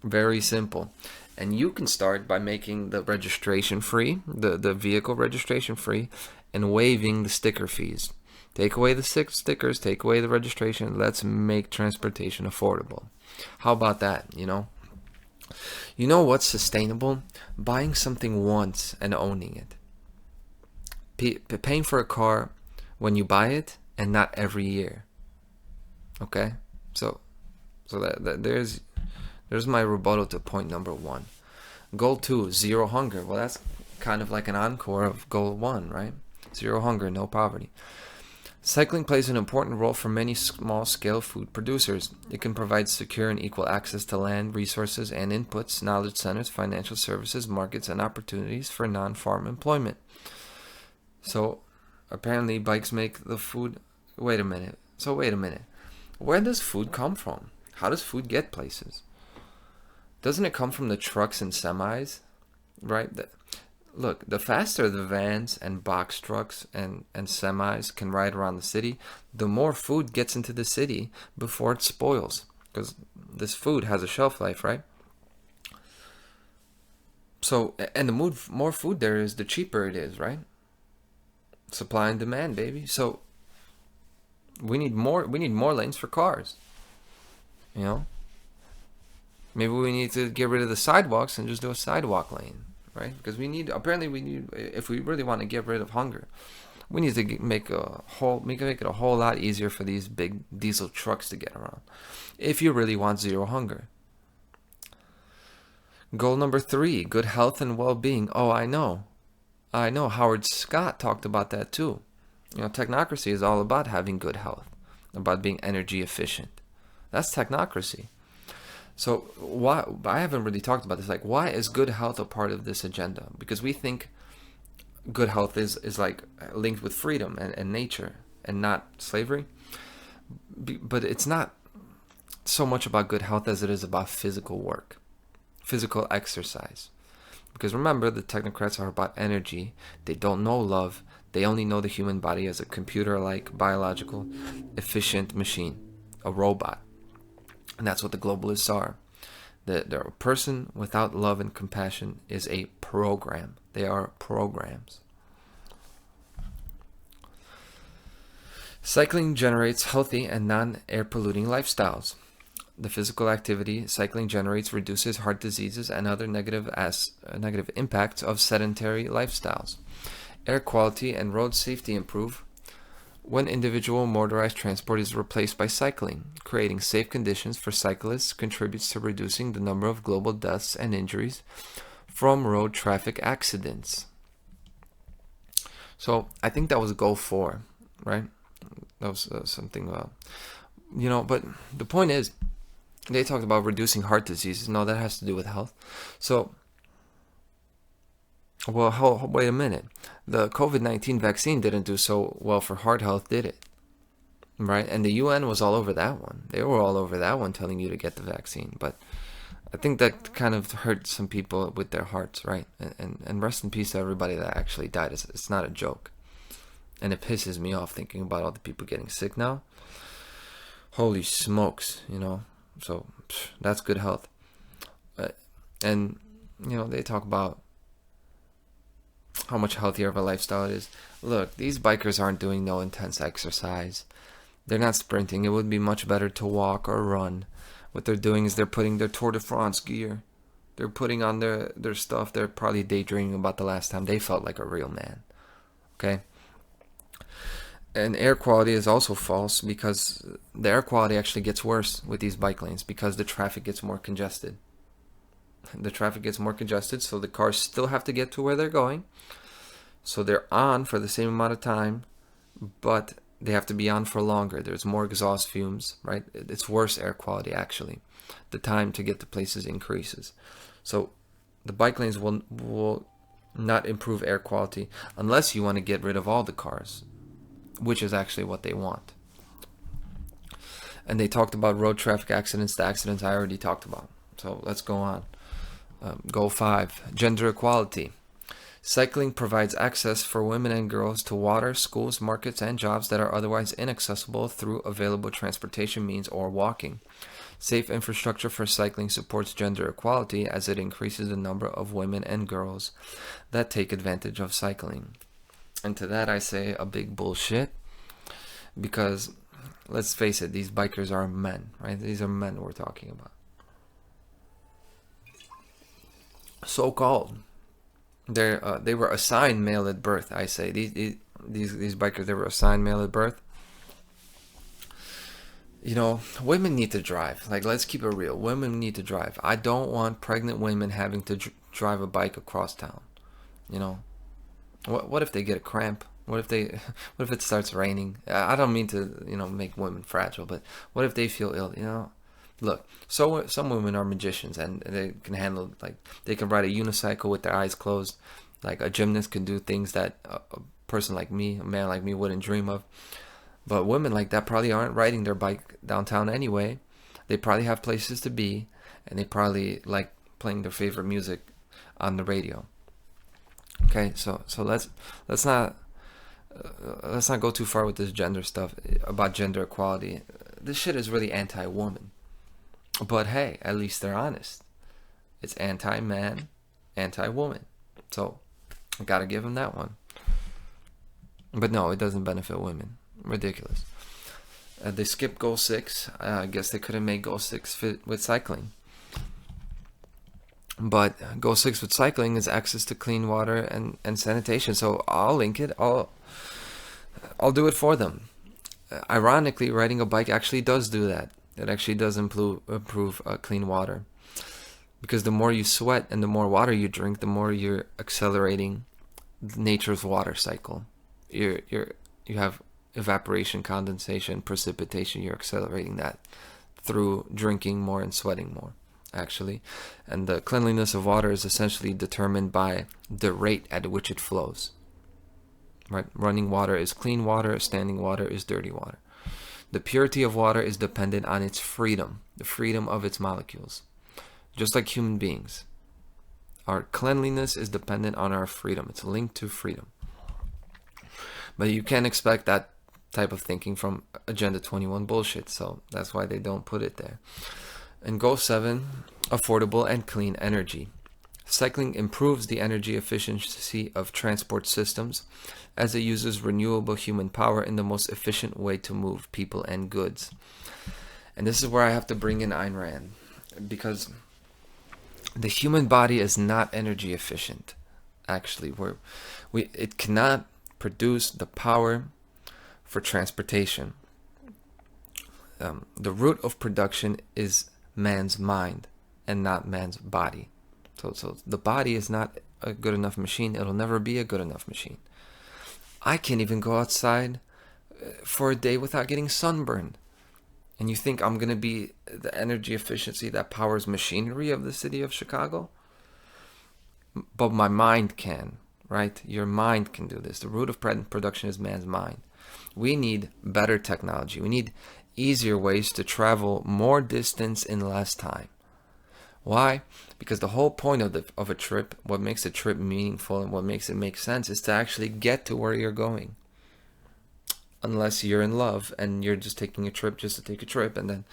Very simple. And you can start by making the registration free, the vehicle registration free, and waiving the sticker fees. Take away the stickers, take away the registration, let's make transportation affordable. How about that, You know what's sustainable? Buying something once and owning it. Paying for a car when you buy it and not every year. Okay? So there's my rebuttal to point number 1. Goal 2, zero hunger. Well, that's kind of like an encore of goal 1, right? Zero hunger, no poverty. Cycling plays an important role for many small-scale food producers. It can provide secure and equal access to land, resources, and inputs, knowledge centers, financial services, markets, and opportunities for non-farm employment. So, apparently, bikes make the food... Wait a minute. Where does food come from? How does food get places? Doesn't it come from the trucks and semis? Right? Look, the faster the vans and box trucks and semis can ride around the city, the more food gets into the city before it spoils. because this food has a shelf life, right? So, and the more food there is, the cheaper it is, right? Supply and demand, baby. So we need more lanes for cars. You know? Maybe we need to get rid of the sidewalks and just do a sidewalk lane, right? Because apparently we need, if we really want to get rid of hunger, we need to make it a whole lot easier for these big diesel trucks to get around. If you really want zero hunger. Goal number 3, good health and well-being. Oh, I know. Howard Scott talked about that too. You know, technocracy is all about having good health, about being energy efficient. That's technocracy. So why, I haven't really talked about this. Like, why is good health a part of this agenda? Because we think good health is like linked with freedom and nature and not slavery. But it's not so much about good health as it is about physical work, physical exercise. Because remember, the technocrats are about energy. They don't know love. They only know the human body as a computer-like, biological, efficient machine, a robot. And that's what the globalists are. A person without love and compassion is a program. They are programs. Cycling generates healthy and non-air polluting lifestyles. The physical activity cycling generates reduces heart diseases and other negative impacts of sedentary lifestyles. Air quality and road safety improve when individual motorized transport is replaced by cycling. Creating safe conditions for cyclists contributes to reducing the number of global deaths and injuries from road traffic accidents. So I think that was goal 4, right? That was something, but the point is, they talked about reducing heart diseases. No, that has to do with health. So, wait a minute. The COVID-19 vaccine didn't do so well for heart health, did it? Right? And the UN was all over that one. They were all over that one telling you to get the vaccine. But I think that kind of hurt some people with their hearts, right? And rest in peace to everybody that actually died. It's not a joke. And it pisses me off thinking about all the people getting sick now. Holy smokes, So that's good health. And, they talk about how much healthier of a lifestyle it is. Look, these bikers aren't doing no intense exercise. They're not sprinting. It would be much better to walk or run. What they're doing is they're putting their Tour de France gear. They're putting on their stuff. They're probably daydreaming about the last time they felt like a real man. Okay? And air quality is also false because the air quality actually gets worse with these bike lanes because the traffic gets more congested. The traffic gets more congested, so the cars still have to get to where they're going. So they're on for the same amount of time, but they have to be on for longer. There's more exhaust fumes, right? It's worse air quality, actually. The time to get to places increases. So the bike lanes will not improve air quality unless you want to get rid of all the cars, which is actually what they want. And they talked about road traffic accidents. The accidents I already talked about. So let's go on. Goal 5, gender equality. Cycling provides access for women and girls to water, schools, markets, and jobs that are otherwise inaccessible through available transportation means or walking. Safe infrastructure for cycling supports gender equality as it increases the number of women and girls that take advantage of cycling. And to that I say a big bullshit, because let's face it, these bikers are men, right? These are men we're talking about. So-called. They were assigned male at birth, I say. These bikers, they were assigned male at birth. Women need to drive. Like, let's keep it real. Women need to drive. I don't want pregnant women having to drive a bike across town. What if they get a cramp? What if it starts raining? I don't mean to, make women fragile, but what if they feel ill, Look, so some women are magicians and they can handle, they can ride a unicycle with their eyes closed. Like a gymnast can do things that a person like me, a man like me, wouldn't dream of. But women like that probably aren't riding their bike downtown anyway. They probably have places to be, and they probably like playing their favorite music on the radio. Okay, so let's not go too far with this gender stuff about gender equality. This shit is really anti-woman. But hey, at least they're honest. It's anti-man, anti-woman. So I gotta give them that one. But no, it doesn't benefit women. Ridiculous. They skipped goal 6. I guess they couldn't make goal 6 fit with cycling. But goal 6 with cycling is access to clean water and sanitation. So I'll link it. I'll do it for them. Ironically, riding a bike actually does do that. It actually does improve clean water. Because the more you sweat and the more water you drink, the more you're accelerating nature's water cycle. You have evaporation, condensation, precipitation. You're accelerating that through drinking more and sweating more, actually. And the cleanliness of water is essentially determined by the rate at which it flows. Right? Running water is clean water, standing water is dirty water. The purity of water is dependent on its freedom, the freedom of its molecules. Just like human beings. Our cleanliness is dependent on our freedom. It's linked to freedom. But you can't expect that type of thinking from Agenda 21 bullshit, so that's why they don't put it there. And goal 7, affordable and clean energy. Cycling improves the energy efficiency of transport systems as it uses renewable human power in the most efficient way to move people and goods. And this is where I have to bring in Ayn Rand, because the human body is not energy efficient. Actually, it cannot produce the power for transportation. The root of production is man's mind and not man's body. So the body is not a good enough machine. It'll never be a good enough machine. I can't even go outside for a day without getting sunburned. And you think I'm going to be the energy efficiency that powers machinery of the city of Chicago? But my mind can, right? Your mind can do this. The root of production is man's mind. We need better technology. We need easier ways to travel more distance in less time. Why? Because the whole point of a trip, what makes a trip meaningful and what makes it make sense, is to actually get to where you're going. Unless you're in love and you're just taking a trip just to take a trip, and then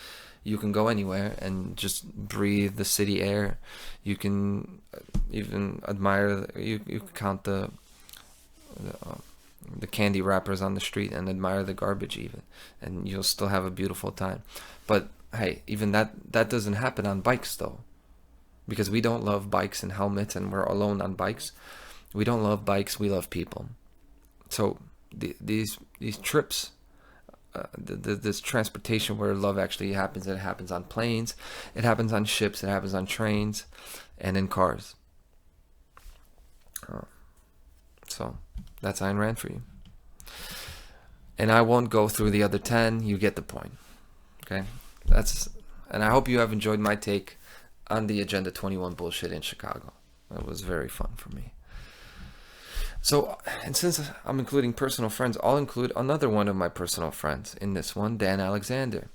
you can go anywhere and just breathe the city air. You can even admire, you can count the candy wrappers on the street and admire the garbage even, and you'll still have a beautiful time. But hey, even that doesn't happen on bikes though, because we don't love bikes and helmets and we're alone on bikes. We don't love bikes, we love people. So these trips, this transportation where love actually happens, it happens on planes, it happens on ships, it happens on trains, and in cars. So that's Ayn Rand for you. And I won't go through the other 10. You get the point. Okay? And I hope you have enjoyed my take on the Agenda 21 bullshit in Chicago. It was very fun for me. So, and since I'm including personal friends, I'll include another one of my personal friends in this one, Dan Alexander.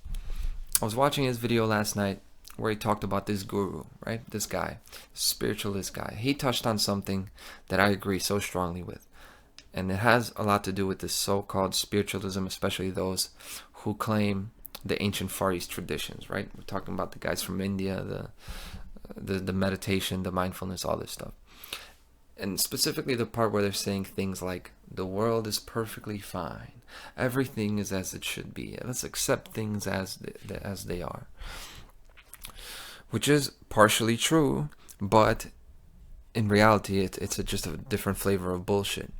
I was watching his video last night where he talked about this guru, right? This guy, spiritualist guy. He touched on something that I agree so strongly with. And it has a lot to do with this so-called spiritualism, especially those who claim the ancient Far East traditions, right? We're talking about the guys from India, the meditation, the mindfulness, all this stuff. And specifically the part where they're saying things like, the world is perfectly fine. Everything is as it should be. Let's accept things as they are. Which is partially true, but in reality, it's just a different flavor of bullshit.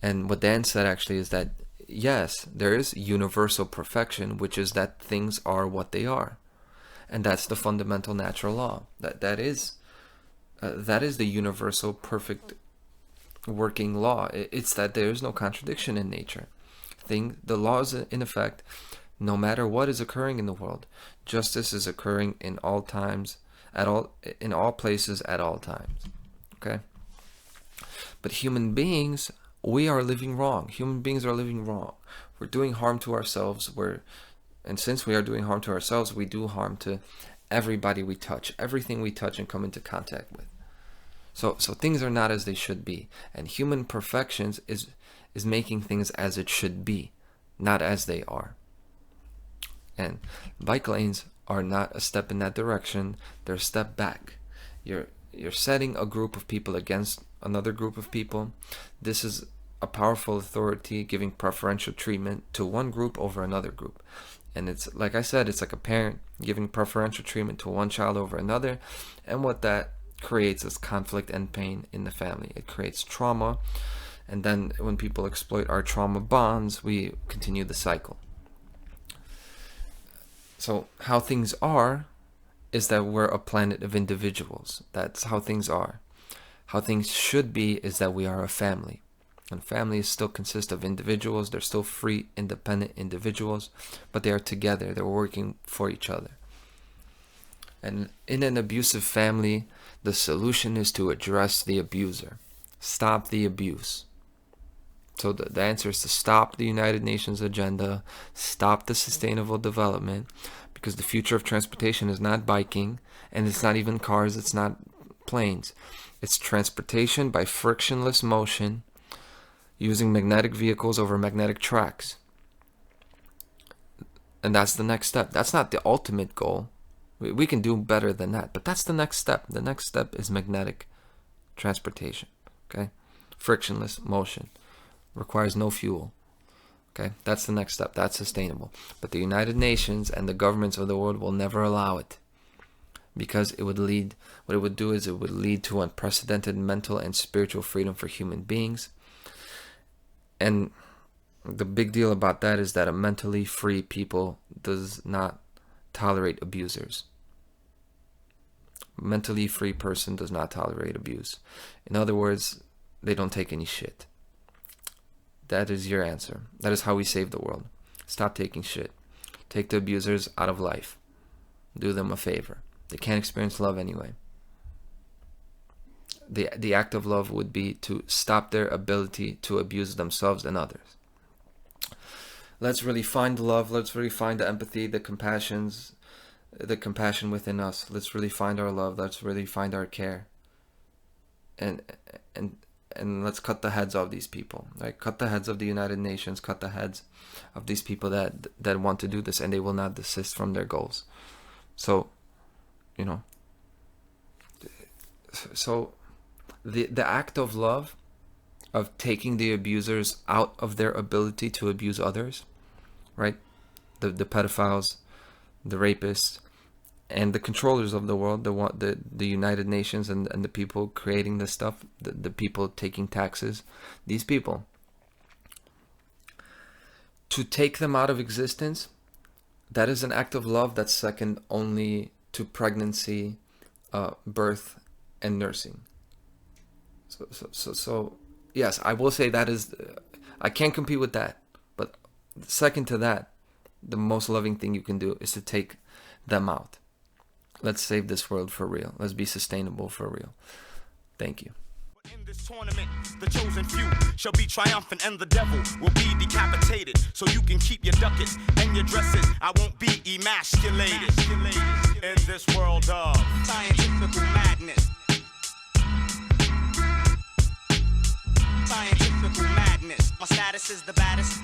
And what Dan said actually is that, yes, there is universal perfection, which is that things are what they are. And that's the fundamental natural law. That is the universal perfect working law. It's that there is no contradiction in nature. The law is in effect, no matter what is occurring in the world. Justice is occurring in all times, in all places, at all times. Okay? But human beings, we are living wrong. Human beings are living wrong. We're doing harm to ourselves. And since we are doing harm to ourselves, we do harm to everybody we touch, everything we touch and come into contact with. So things are not as they should be. And human perfections is making things as it should be, not as they are. And bike lanes are not a step in that direction. They're a step back. You're setting a group of people against another group of people. This is a powerful authority giving preferential treatment to one group over another group. And it's, like I said, it's like a parent giving preferential treatment to one child over another. And what that creates is conflict and pain in the family. It creates trauma. And then when people exploit our trauma bonds, we continue the cycle. So how things are is that we're a planet of individuals. That's how things are. How things should be is that we are a family. And families still consist of individuals. They're still free, independent individuals, but they are together. They're working for each other. And in an abusive family, the solution is to address the abuser. Stop the abuse. So the answer is to stop the United Nations agenda, stop the sustainable development, because the future of transportation is not biking, and it's not even cars, it's not planes. It's transportation by frictionless motion, using magnetic vehicles over magnetic tracks. And that's the next step. That's not the ultimate goal. We can do better than that, but that's the next step. The next step is magnetic transportation. Okay? Frictionless motion. Requires no fuel. Okay? That's the next step. That's sustainable. But the United Nations and the governments of the world will never allow it. Because it would lead, what it would do is it would lead to unprecedented mental and spiritual freedom for human beings. And the big deal about that is that a mentally free people does not tolerate abusers. A mentally free person does not tolerate abuse. In other words, they don't take any shit. That is your answer. That is how we save the world. Stop taking shit. Take the abusers out of life. Do them a favor. They can't experience love anyway. The act of love would be to stop their ability to abuse themselves and others. Let's really find love. Let's really find the empathy, the compassion within us. Let's really find our love. Let's really find our care. And let's cut the heads of these people. Right? Cut the heads of the United Nations. Cut the heads of these people that want to do this, and they will not desist from their goals. So, the act of love, of taking the abusers out of their ability to abuse others, right? The pedophiles, the rapists, and the controllers of the world, the United Nations and the people creating this stuff, the people taking taxes, these people. To take them out of existence, that is an act of love that's second only to pregnancy, birth, and nursing. So yes, I will say that is, I can't compete with that. But second to that, the most loving thing you can do is to take them out. Let's save this world for real. Let's be sustainable for real. Thank you. In this tournament, the chosen few shall be triumphant and the devil will be decapitated. So you can keep your ducats and your dresses. I won't be emasculated. In this world of scientific madness. Scientific madness. My status is the baddest.